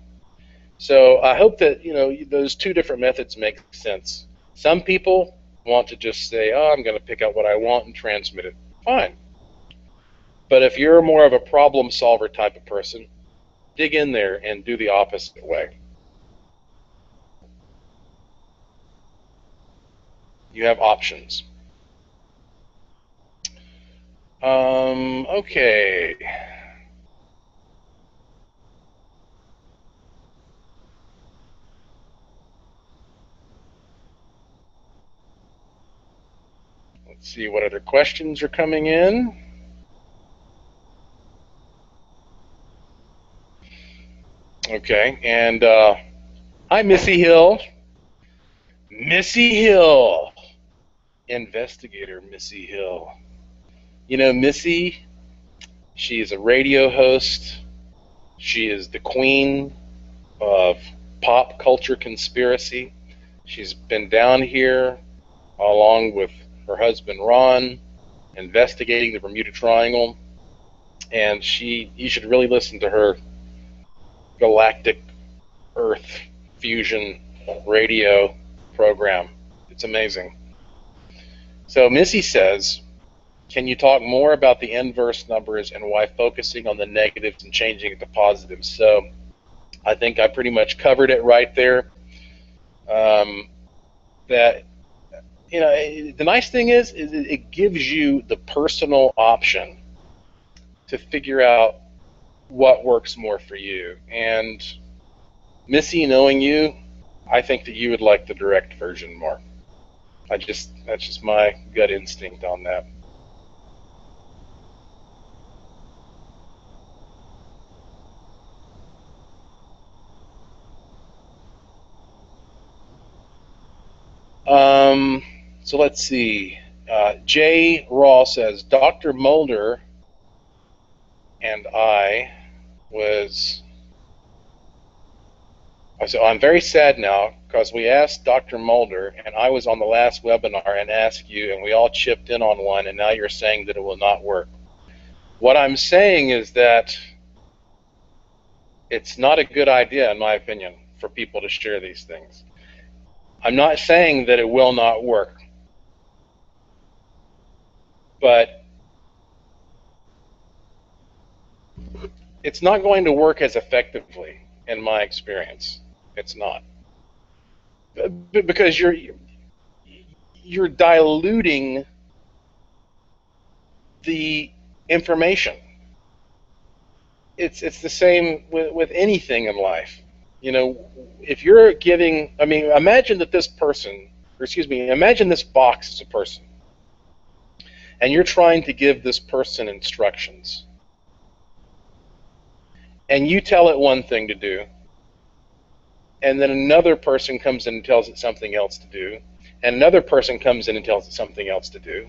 [SPEAKER 1] So I hope that those two different methods make sense. Some people want to just say, oh, I'm going to pick out what I want and transmit it. Fine. But if you're more of a problem solver type of person, dig in there and do the opposite way. You have options. Okay. Let's see what other questions are coming in. Okay, and hi, Missy Hill. Missy Hill. Investigator Missy Hill. You know, Missy, she is a radio host. She is the queen of pop culture conspiracy. She's been down here along with her husband Ron, investigating the Bermuda Triangle, and you should really listen to her galactic Earth fusion radio program. It's amazing. So Missy says, can you talk more about the inverse numbers and why focusing on the negatives and changing it to positives? So I think I pretty much covered it right there. That, the nice thing is it gives you the personal option to figure out what works more for you. And Missy, knowing you, I think that you would like the direct version more. That's just my gut instinct on that. So let's see. Jay Raw says, Dr. Mulder and I'm very sad now because we asked Dr. Mulder, and I was on the last webinar and asked you, and we all chipped in on one, and now you're saying that it will not work. What I'm saying is that it's not a good idea, in my opinion, for people to share these things. I'm not saying that it will not work, but it's not going to work as effectively, in my experience. It's not. Because you're diluting the information. It's the same with anything in life. You know, if you're giving, I mean, imagine that this person, or excuse me, imagine this box is a person, and you're trying to give this person instructions, and you tell it one thing to do, and then another person comes in and tells it something else to do, and another person comes in and tells it something else to do.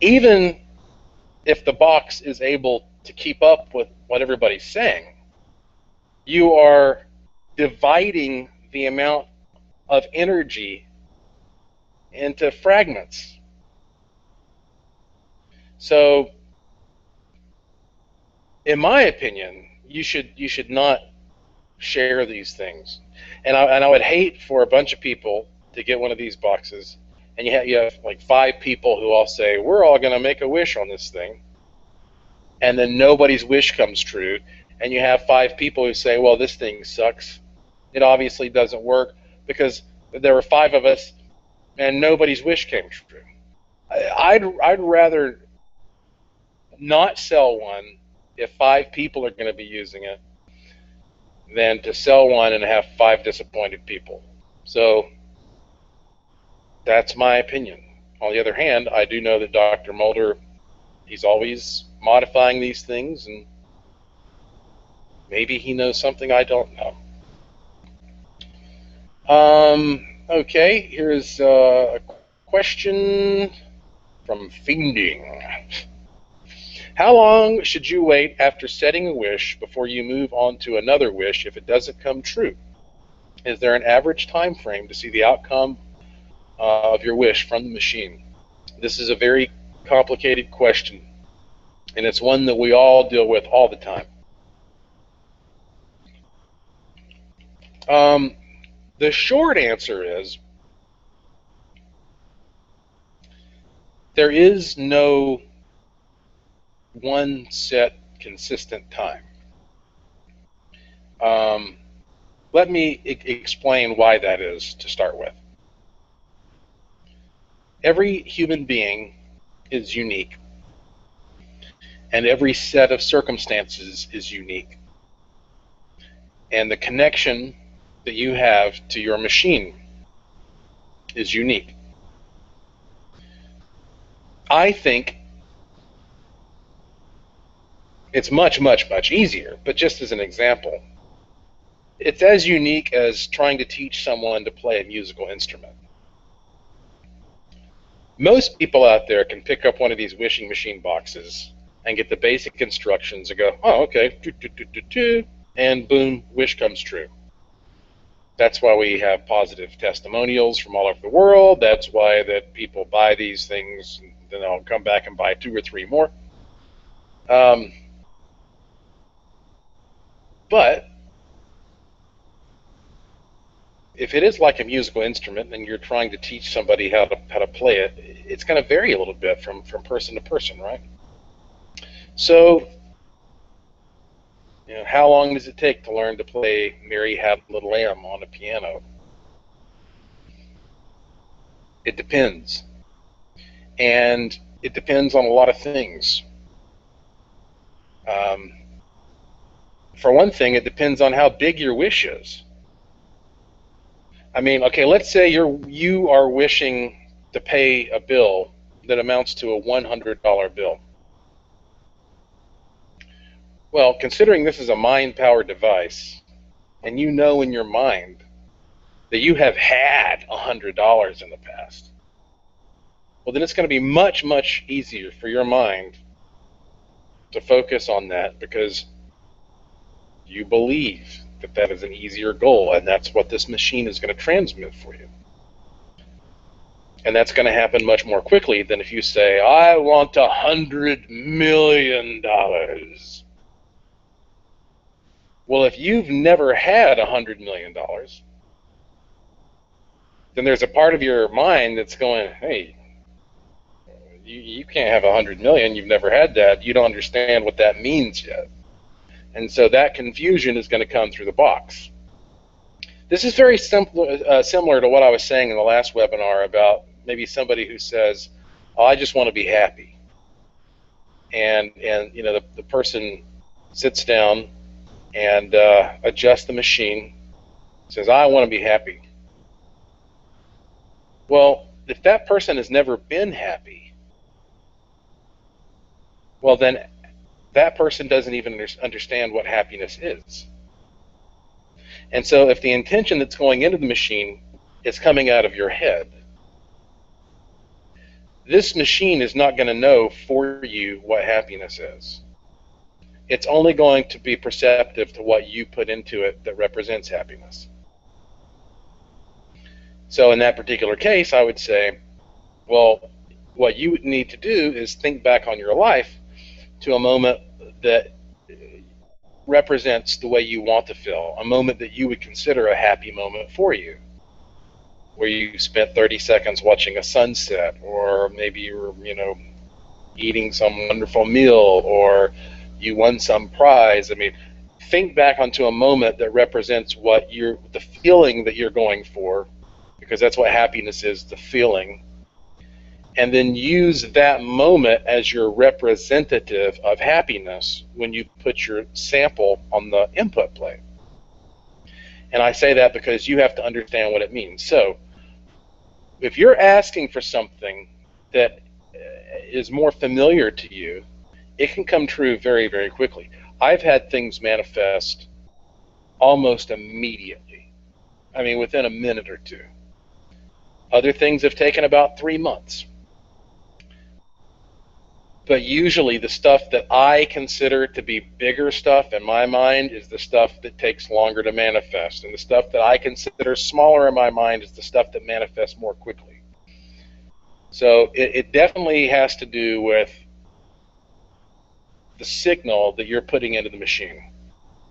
[SPEAKER 1] Even if the box is able to keep up with what everybody's saying, you are dividing the amount of energy into fragments. So, in my opinion, you should not share these things. And I would hate for a bunch of people to get one of these boxes, and you have like 5 people who all say, we're all going to make a wish on this thing, and then nobody's wish comes true, and you have 5 people who say, well, this thing sucks. It obviously doesn't work because there were 5 of us and nobody's wish came true. I'd rather not sell one if 5 people are going to be using it than to sell one and have 5 disappointed people. So that's my opinion. On the other hand, I do know that Dr. Mulder, he's always modifying these things, and maybe he knows something I don't know. Okay, here's a question from Fiending. How long should you wait after setting a wish before you move on to another wish if it doesn't come true? Is there an average time frame to see the outcome of your wish from the machine? This is a very complicated question, and it's one that we all deal with all the time. The short answer is there is no one set consistent time. Let me explain why that is to start with. Every human being is unique, and every set of circumstances is unique. And the connection that you have to your machine is unique. I think it's much, much, much easier, but just as an example, it's as unique as trying to teach someone to play a musical instrument. Most people out there can pick up one of these wishing machine boxes and get the basic instructions and go, oh, okay, and boom, wish comes true. That's why we have positive testimonials from all over the world. That's why that people buy these things, and then they'll come back and buy 2 or 3 more. But if it is like a musical instrument and you're trying to teach somebody how to play it, it's going to vary a little bit from person to person, right? So, you know, how long does it take to learn to play Mary Had a Little Lamb on a piano? It depends. And it depends on a lot of things. For one thing, it depends on how big your wish is. I mean, okay, let's say you are wishing to pay a bill that amounts to a $100 bill. Well, considering this is a mind-powered device, and you know in your mind that you have had $100 in the past, well, then it's going to be much, much easier for your mind to focus on that because you believe that that is an easier goal, and that's what this machine is going to transmit for you. And that's going to happen much more quickly than if you say, I want $100 million. Well, if you've never had $100 million, then there's a part of your mind that's going, hey, you can't have $100 million. You've never had that. You don't understand what that means yet. And so that confusion is going to come through the box. This is very similar to what I was saying in the last webinar about maybe somebody who says, oh, I just want to be happy. And you know, the person sits down and adjusts the machine, says, I want to be happy. Well, if that person has never been happy, well, then that person doesn't even understand what happiness is. And so if the intention that's going into the machine is coming out of your head, this machine is not going to know for you what happiness is. It's only going to be perceptive to what you put into it that represents happiness. So in that particular case, I would say, well, what you would need to do is think back on your life to a moment that represents the way you want to feel, a moment that you would consider a happy moment for you, where you spent 30 seconds watching a sunset, or maybe you were, you know, eating some wonderful meal, or you won some prize. I mean, think back onto a moment that represents what the feeling that you're going for, because that's what happiness is, the feeling. And then use that moment as your representative of happiness when you put your sample on the input plate. And I say that because you have to understand what it means. So if you're asking for something that is more familiar to you, it can come true very, very quickly. I've had things manifest almost immediately. I mean, within a minute or two. Other things have taken about 3 months. But usually the stuff that I consider to be bigger stuff in my mind is the stuff that takes longer to manifest. And the stuff that I consider smaller in my mind is the stuff that manifests more quickly. So it definitely has to do with the signal that you're putting into the machine.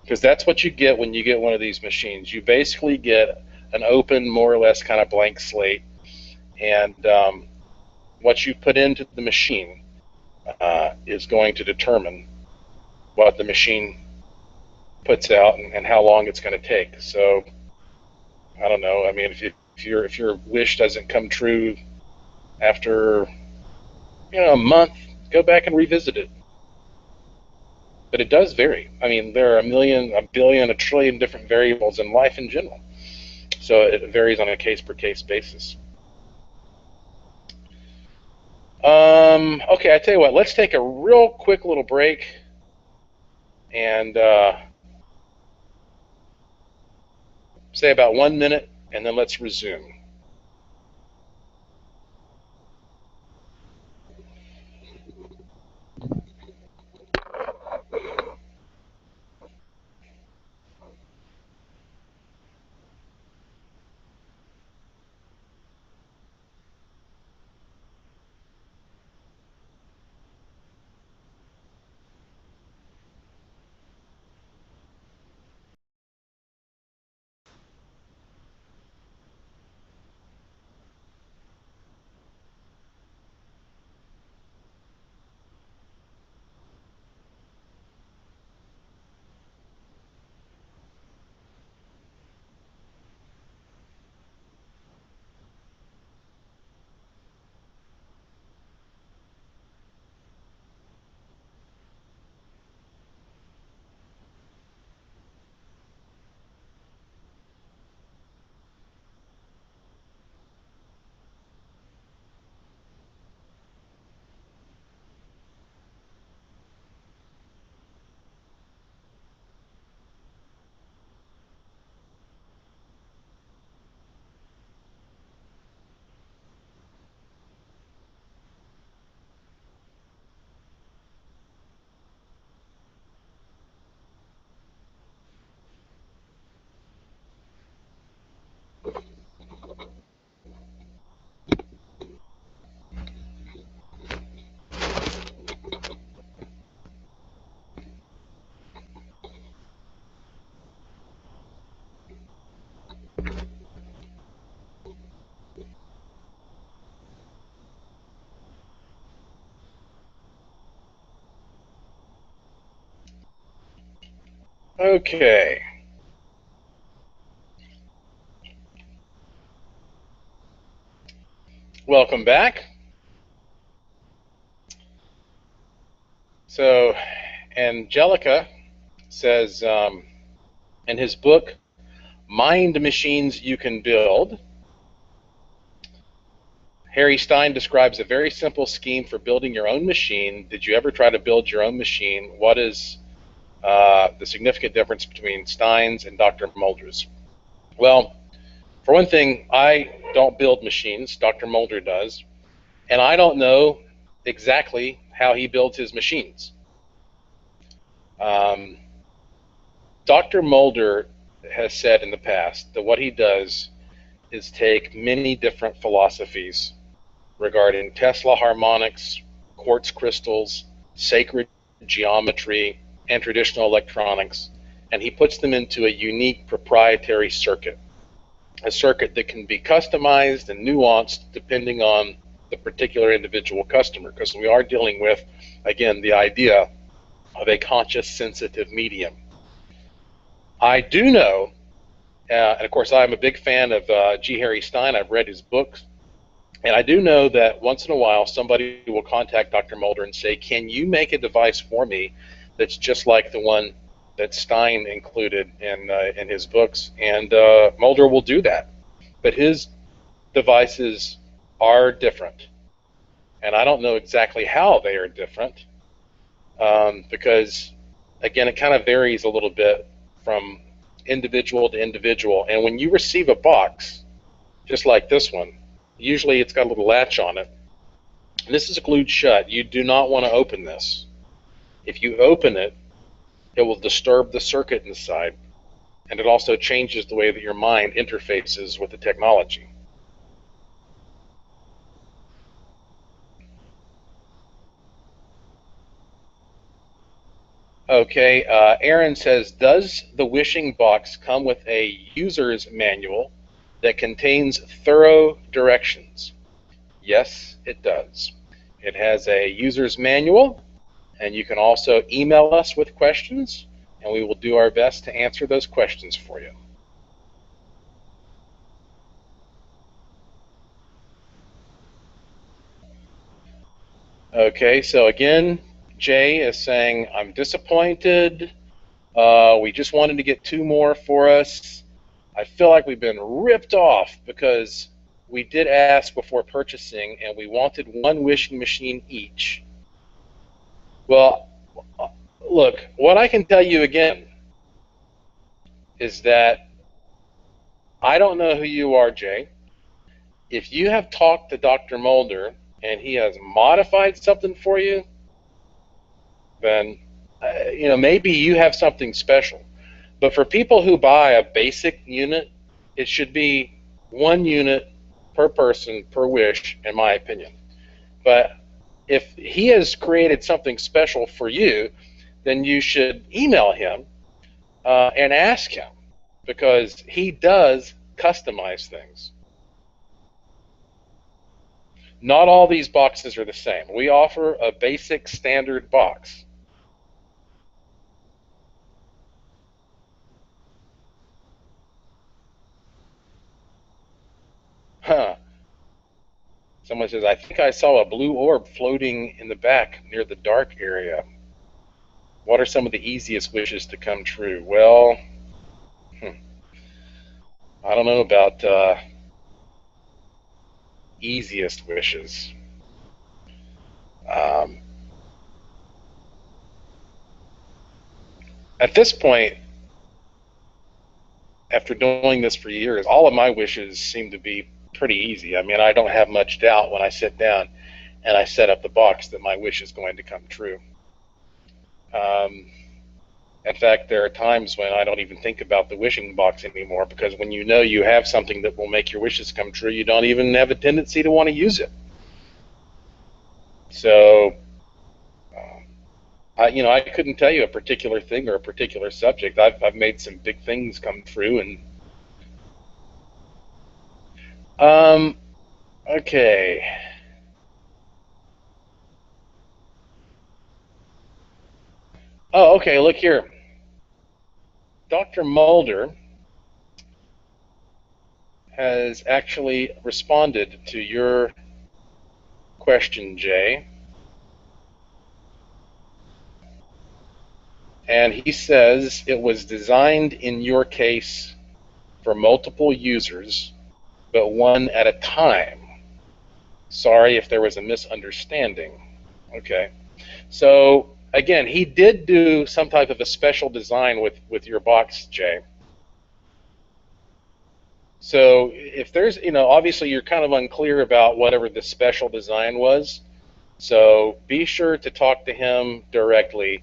[SPEAKER 1] Because that's what you get when you get one of these machines. You basically get an open, more or less kind of blank slate. And what you put into the machine is going to determine what the machine puts out and how long it's going to take. So I don't know. I mean, if your wish doesn't come true after, you know, a month, go back and revisit it. But it does vary. I mean, there are a million, a billion, a trillion different variables in life in general. So it varies on a case-per-case basis. Okay, I tell you what, let's take a real quick little break and say about 1 minute, and then let's resume. Okay. Welcome back. So, Angelica says in his book, Mind Machines You Can Build, Harry Stein describes a very simple scheme for building your own machine. Did you ever try to build your own machine? What is the significant difference between Stein's and Dr. Mulder's? Well, for one thing, I don't build machines. Dr. Mulder does. And I don't know exactly how he builds his machines. Dr. Mulder has said in the past that what he does is take many different philosophies regarding Tesla harmonics, quartz crystals, sacred geometry, and traditional electronics, and he puts them into a unique proprietary circuit, a circuit that can be customized and nuanced depending on the particular individual customer, because we are dealing with, again, the idea of a conscious, sensitive medium. I do know, and of course I'm a big fan of G. Harry Stein. I've read his books, and I do know that once in a while somebody will contact Dr. Mulder and say, can you make a device for me that's just like the one that Stein included in his books? And Mulder will do that. But his devices are different. And I don't know exactly how they are different because, again, it kind of varies a little bit from individual to individual. And when you receive a box, just like this one, usually it's got a little latch on it. And this is glued shut. You do not want to open this. If you open it, it will disturb the circuit inside, and it also changes the way that your mind interfaces with the technology. Okay, Aaron says, does the wishing box come with a user's manual that contains thorough directions? Yes, it does. It has a user's manual, and you can also email us with questions, and we will do our best to answer those questions for you. Okay, so again, Jay is saying, I'm disappointed. We just wanted to get 2 more for us. I feel like we've been ripped off because we did ask before purchasing and we wanted 1 wishing machine each. Well, look, what I can tell you again is that I don't know who you are, Jay. If you have talked to Dr. Mulder and he has modified something for you, then maybe you have something special. But for people who buy a basic unit, it should be 1 unit per person per wish, in my opinion. But if he has created something special for you, then you should email him and ask him, because he does customize things. Not all these boxes are the same. We offer a basic standard box. Huh. Someone says, I think I saw a blue orb floating in the back near the dark area. What are some of the easiest wishes to come true? Well, I don't know about easiest wishes. At this point, after doing this for years, all of my wishes seem to be pretty easy. I mean, I don't have much doubt when I sit down and I set up the box that my wish is going to come true. In fact, there are times when I don't even think about the wishing box anymore, because when you know you have something that will make your wishes come true, you don't even have a tendency to want to use it. So, I couldn't tell you a particular thing or a particular subject. I've made some big things come true, and okay. Oh, okay. Look here. Dr. Mulder has actually responded to your question, Jay. And he says it was designed in your case for multiple users, but one at a time. Sorry if there was a misunderstanding. Okay. So again, he did do some type of a special design with your box, Jay. So if there's, obviously you're kind of unclear about whatever the special design was. So be sure to talk to him directly,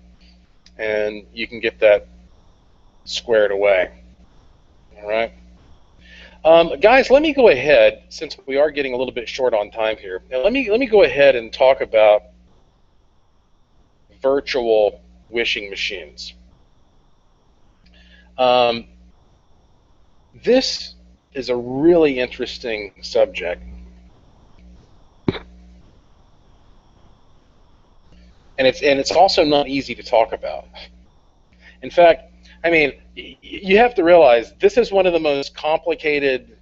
[SPEAKER 1] and you can get that squared away. All right. Guys, let me go ahead, since we are getting a little bit short on time here. Now, let me go ahead and talk about virtual wishing machines. This is a really interesting subject. And it's also not easy to talk about. In fact, I mean, you have to realize this is one of the most complicated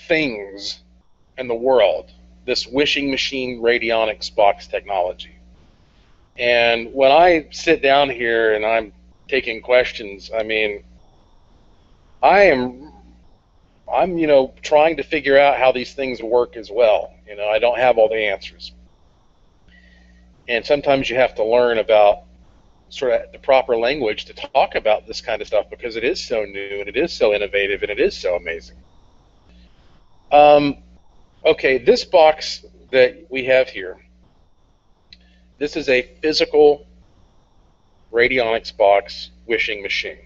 [SPEAKER 1] things in the world, this wishing machine radionics box technology. And when I sit down here and I'm taking questions, I mean, I'm trying to figure out how these things work as well. I don't have all the answers. And sometimes you have to learn about sort of the proper language to talk about this kind of stuff, because it is so new and it is so innovative and it is so amazing. Okay, this box that we have here, this is a physical radionics box wishing machine.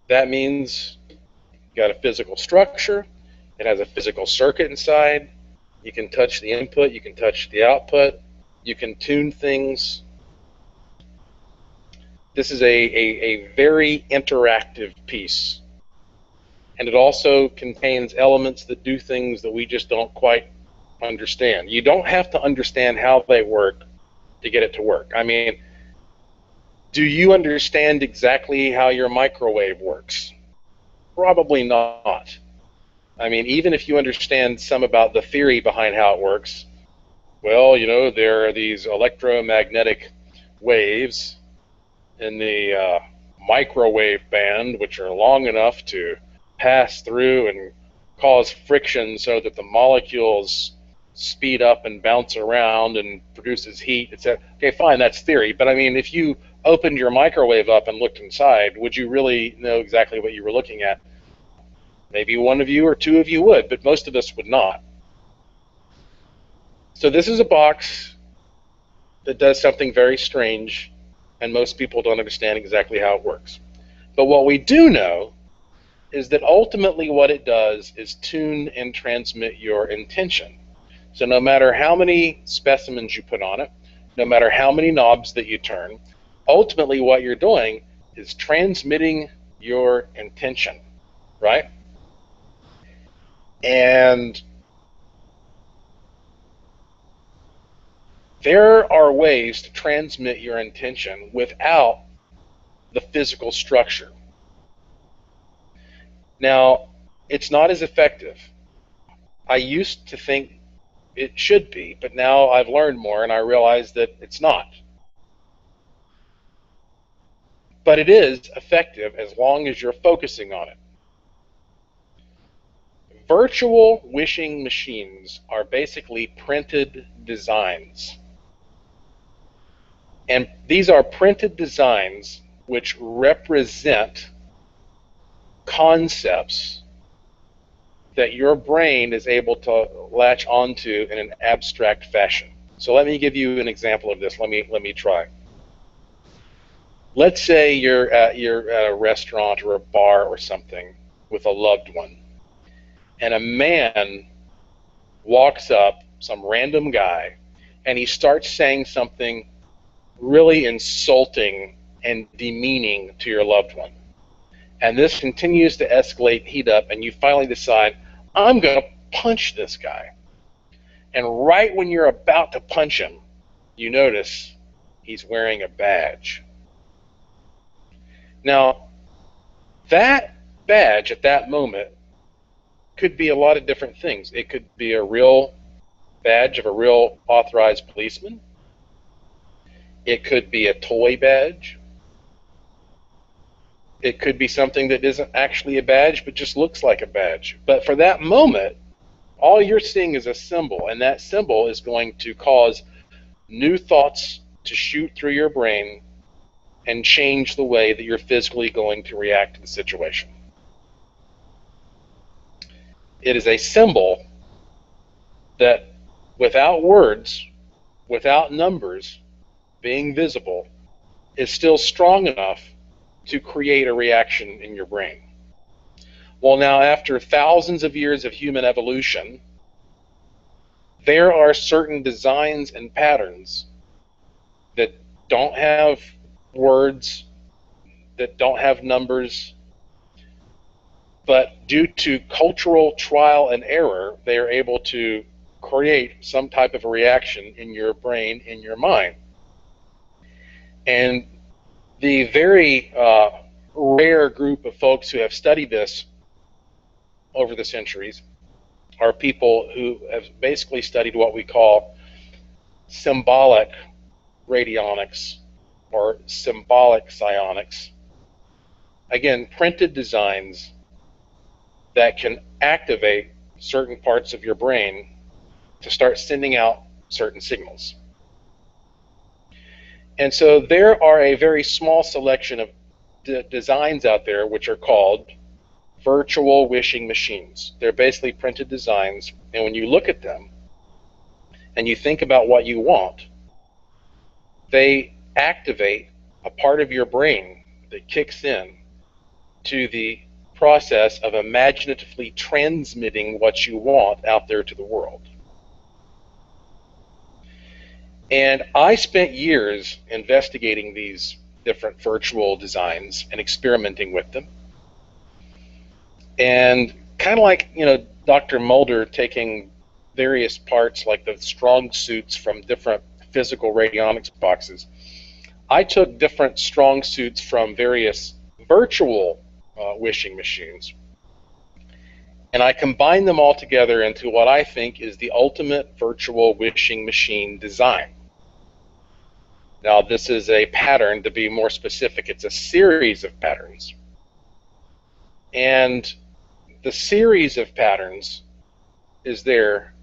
[SPEAKER 1] That means you've got a physical structure, it has a physical circuit inside, you can touch the input, you can touch the output, you can tune things. This is a very interactive piece. And it also contains elements that do things that we just don't quite understand. You don't have to understand how they work to get it to work. I mean, do you understand exactly how your microwave works? Probably not. I mean, even if you understand some about the theory behind how it works, well, there are these electromagnetic waves in the microwave band, which are long enough to pass through and cause friction so that the molecules speed up and bounce around and produces heat, etc. Okay, fine, that's theory. But I mean, if you opened your microwave up and looked inside, would you really know exactly what you were looking at? Maybe one of you or two of you would, but most of us would not. So this is a box that does something very strange, and most people don't understand exactly how it works. But what we do know is that ultimately what it does is tune and transmit your intention. So no matter how many specimens you put on it, no matter how many knobs that you turn, ultimately what you're doing is transmitting your intention, right? And there are ways to transmit your intention without the physical structure. Now, it's not as effective. I used to think it should be, but now I've learned more and I realize that it's not. But it is effective as long as you're focusing on it. Virtual wishing machines are basically printed designs. And these are printed designs which represent concepts that your brain is able to latch onto in an abstract fashion. So let me give you an example of this. Let me try. Let's say you're at a restaurant or a bar or something with a loved one, and a man walks up, some random guy, and he starts saying something really insulting and demeaning to your loved one. And this continues to escalate, heat up, and you finally decide, I'm going to punch this guy. And right when you're about to punch him, you notice he's wearing a badge. Now, that badge at that moment could be a lot of different things. It could be a real badge of a real authorized policeman. It could be a toy badge. It could be something that isn't actually a badge but just looks like a badge. But for that moment, all you're seeing is a symbol, and that symbol is going to cause new thoughts to shoot through your brain and change the way that you're physically going to react to the situation. It is a symbol that, without words, without numbers being visible, is still strong enough to create a reaction in your brain. Well, now, after thousands of years of human evolution, there are certain designs and patterns that don't have words, that don't have numbers, but due to cultural trial and error, they are able to create some type of a reaction in your brain, in your mind. And the very rare group of folks who have studied this over the centuries are people who have basically studied what we call symbolic radionics or symbolic psionics. Again, printed designs that can activate certain parts of your brain to start sending out certain signals. And so there are a very small selection of designs out there which are called virtual wishing machines. They're basically printed designs, and when you look at them and you think about what you want, they activate a part of your brain that kicks in to the process of imaginatively transmitting what you want out there to the world. And I spent years investigating these different virtual designs and experimenting with them. And kind of like, Dr. Mulder taking various parts like the strong suits from different physical radionics boxes, I took different strong suits from various virtual wishing machines, and I combined them all together into what I think is the ultimate virtual wishing machine design. Now, this is a pattern, to be more specific. It's a series of patterns. And the series of patterns is there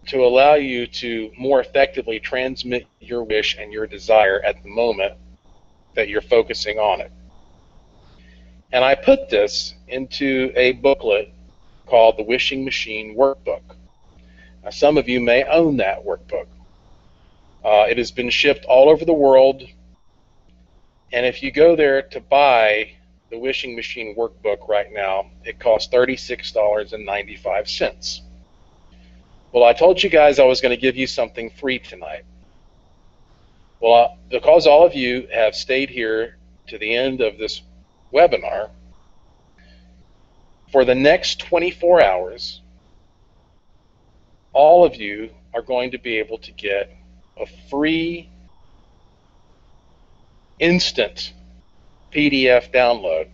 [SPEAKER 1] to allow you to more effectively transmit your wish and your desire at the moment that you're focusing on it. And I put this into a booklet called the Wishing Machine Workbook. Now, some of you may own that workbook. It has been shipped all over the world, and if you go there to buy the Wishing Machine Workbook right now, it costs $36.95. Well, I told you guys I was going to give you something free tonight. Well, because all of you have stayed here to the end of this webinar, for the next 24 hours, all of you are going to be able to get a free instant PDF download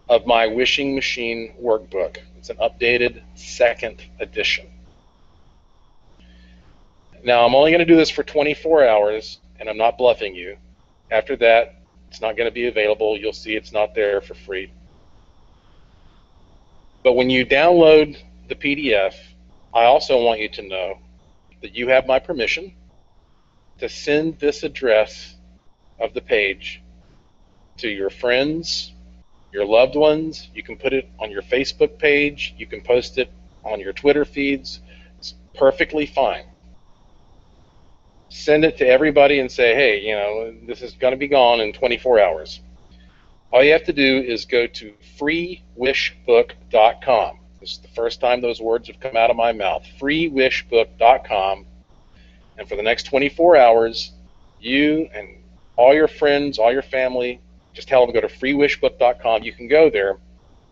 [SPEAKER 1] of my Wishing Machine Workbook. It's an updated second edition. Now, I'm only going to do this for 24 hours, and I'm not bluffing you. After that, it's not going to be available. You'll see it's not there for free. But when you download the PDF, I also want you to know that you have my permission to send this address of the page to your friends, your loved ones. You can put it on your Facebook page. You can post it on your Twitter feeds. It's perfectly fine. Send it to everybody and say, hey, this is going to be gone in 24 hours. All you have to do is go to freewishbook.com. This is the first time those words have come out of my mouth. freewishbook.com. And for the next 24 hours, you and all your friends, all your family, just tell them to go to freewishbook.com. You can go there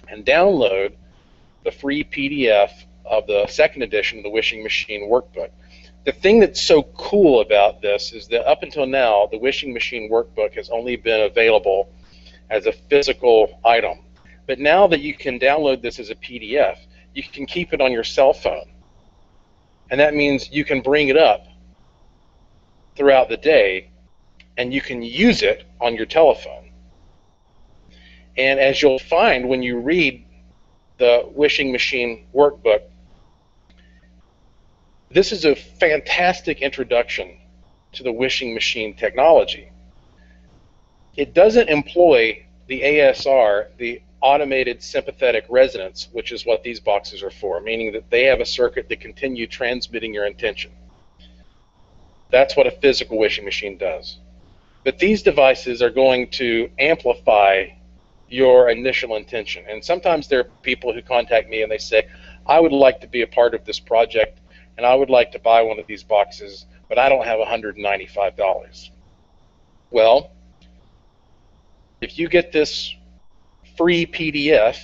[SPEAKER 1] and download the free PDF of the second edition of the Wishing Machine Workbook. The thing that's so cool about this is that up until now, the Wishing Machine Workbook has only been available as a physical item. But now that you can download this as a PDF, you can keep it on your cell phone. And that means you can bring it up throughout the day and you can use it on your telephone. And as you'll find when you read the Wishing Machine Workbook, this is a fantastic introduction to the Wishing Machine technology. It doesn't employ the ASR, the Automated Sympathetic Resonance, which is what these boxes are for, meaning that they have a circuit that continue transmitting your intention. That's what a physical wishing machine does. But these devices are going to amplify your initial intention. And sometimes there are people who contact me and they say, I would like to be a part of this project and I would like to buy one of these boxes, but I don't have $195. Well, if you get this free PDF,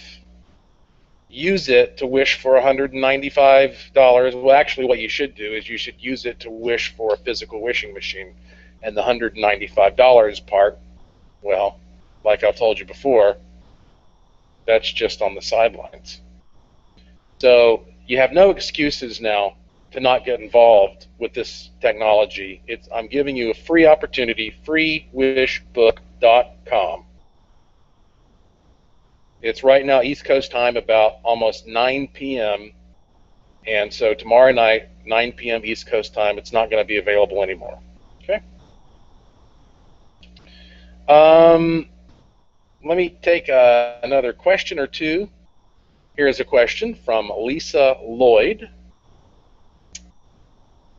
[SPEAKER 1] use it to wish for $195. Well, actually what you should do is you should use it to wish for a physical wishing machine. And the $195 part, well, like I've told you before, that's just on the sidelines. So you have no excuses now to not get involved with this technology. I'm giving you a free opportunity, freewishbook.com. It's right now East Coast time, about almost 9 p.m. And so tomorrow night, 9 p.m. East Coast time, it's not going to be available anymore. Okay? Let me take another question or two. Here's a question from Lisa Lloyd.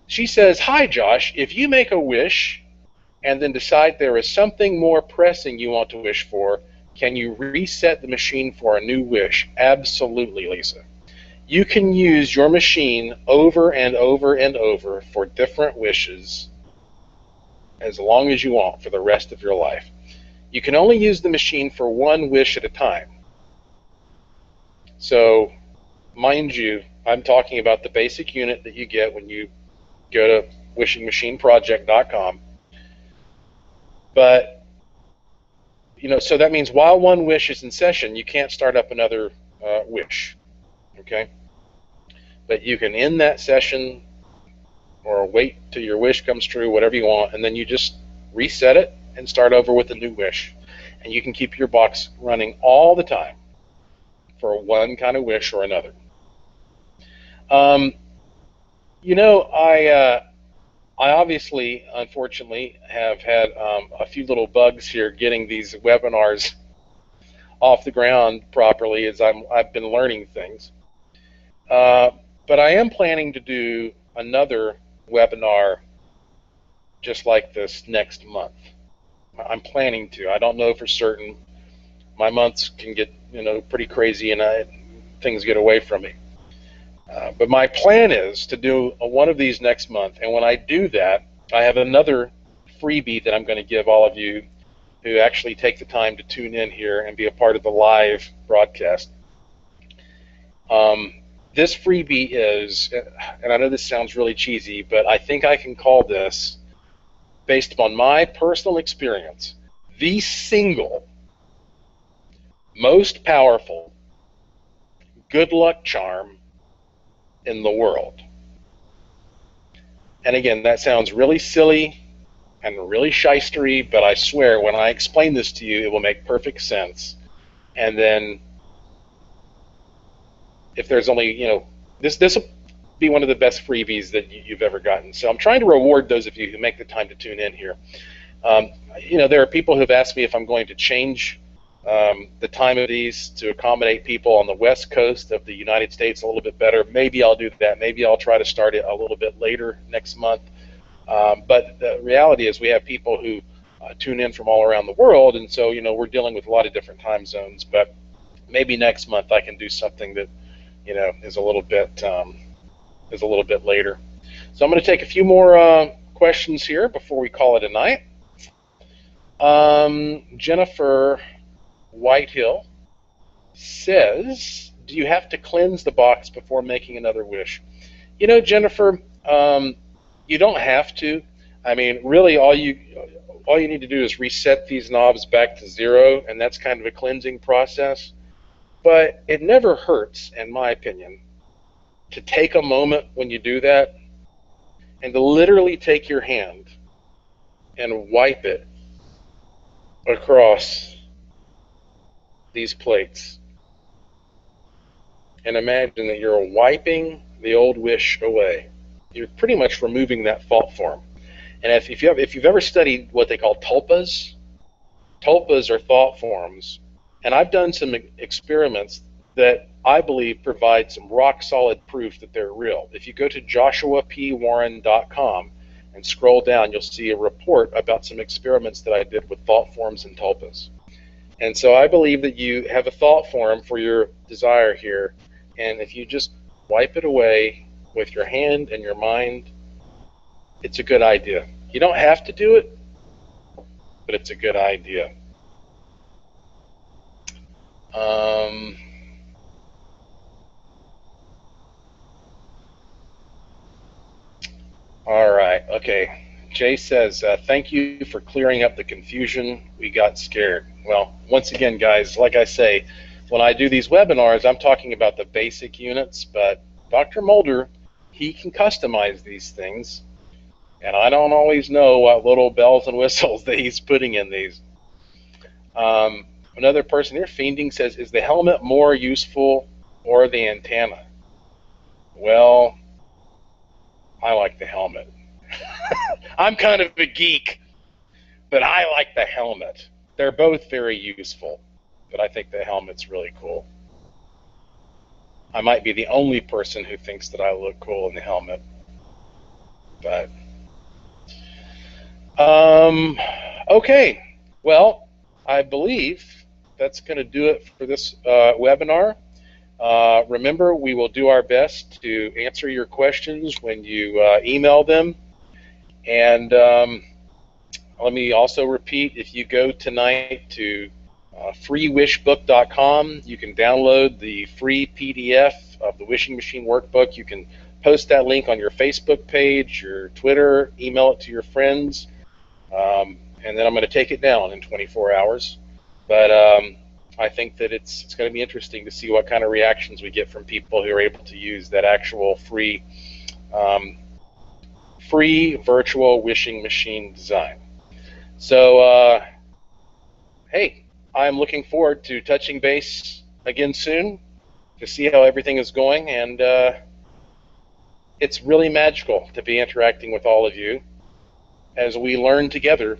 [SPEAKER 1] She says, hi Josh, if you make a wish and then decide there is something more pressing you want to wish for, can you reset the machine for a new wish? Absolutely, Lisa. You can use your machine over and over and over for different wishes as long as you want for the rest of your life. You can only use the machine for one wish at a time. So, mind you, I'm talking about the basic unit that you get when you go to wishingmachineproject.com. But, so that means while one wish is in session, you can't start up another wish, okay? But you can end that session or wait till your wish comes true, whatever you want, and then you just reset it and start over with a new wish. And you can keep your box running all the time for one kind of wish or another. I obviously, unfortunately, have had a few little bugs here getting these webinars off the ground properly as I've been learning things. But I am planning to do another webinar just like this next month. I'm planning to. I don't know for certain. My months can get pretty crazy and things get away from me. But my plan is to do one of these next month, and when I do that, I have another freebie that I'm going to give all of you who actually take the time to tune in here and be a part of the live broadcast. This freebie is, and I know this sounds really cheesy, but I think I can call this, based upon my personal experience, the single most powerful good luck charm in the world. And again, that sounds really silly and really shystery, but I swear when I explain this to you, it will make perfect sense. And then if there's only, this will be one of the best freebies that you've ever gotten. So I'm trying to reward those of you who make the time to tune in here. There are people who have asked me if I'm going to change the time of these to accommodate people on the west coast of the United States a little bit better. Maybe I'll do that. Maybe I'll try to start it a little bit later next month. But the reality is we have people who tune in from all around the world, and so we're dealing with a lot of different time zones. But maybe next month I can do something that is a little bit later. So I'm going to take a few more questions here before we call it a night. Jennifer Whitehill says, do you have to cleanse the box before making another wish? Jennifer, you don't have to. I mean, really, all you need to do is reset these knobs back to 0, and that's kind of a cleansing process. But it never hurts, in my opinion, to take a moment when you do that and to literally take your hand and wipe it across these plates. And imagine that you're wiping the old wish away. You're pretty much removing that thought form. And if you've ever studied what they call tulpas are thought forms. And I've done some experiments that I believe provide some rock solid proof that they're real. If you go to joshuapwarren.com and scroll down, you'll see a report about some experiments that I did with thought forms and tulpas. And so I believe that you have a thought form for your desire here, and if you just wipe it away with your hand and your mind, it's a good idea. You don't have to do it, but it's a good idea. All right, okay. Jay says, thank you for clearing up the confusion. We got scared. Well, once again, guys, like I say, when I do these webinars, I'm talking about the basic units, but Dr. Mulder, he can customize these things, and I don't always know what little bells and whistles that he's putting in these. Another person here, Fiending, says, is the helmet more useful or the antenna? Well, I like the helmet. I'm kind of a geek, but I like the helmet. They're both very useful, but I think the helmet's really cool. I might be the only person who thinks that I look cool in the helmet, but okay. Well, I believe that's going to do it for this webinar. Remember, we will do our best to answer your questions when you email them. And let me also repeat, if you go tonight to freewishbook.com, you can download the free PDF of the Wishing Machine Workbook. You can post that link on your Facebook page, your Twitter, email it to your friends, and then I'm going to take it down in 24 hours. But I think that it's going to be interesting to see what kind of reactions we get from people who are able to use that actual free virtual wishing machine design. So, hey, I'm looking forward to touching base again soon to see how everything is going, and it's really magical to be interacting with all of you as we learn together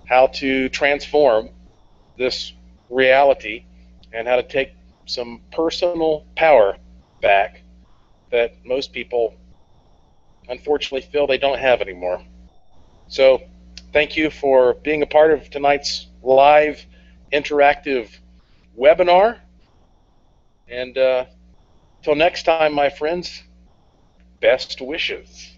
[SPEAKER 1] how to transform this reality and how to take some personal power back that most people unfortunately feel they don't have anymore. So thank you for being a part of tonight's live interactive webinar, and till next time, my friends, best wishes.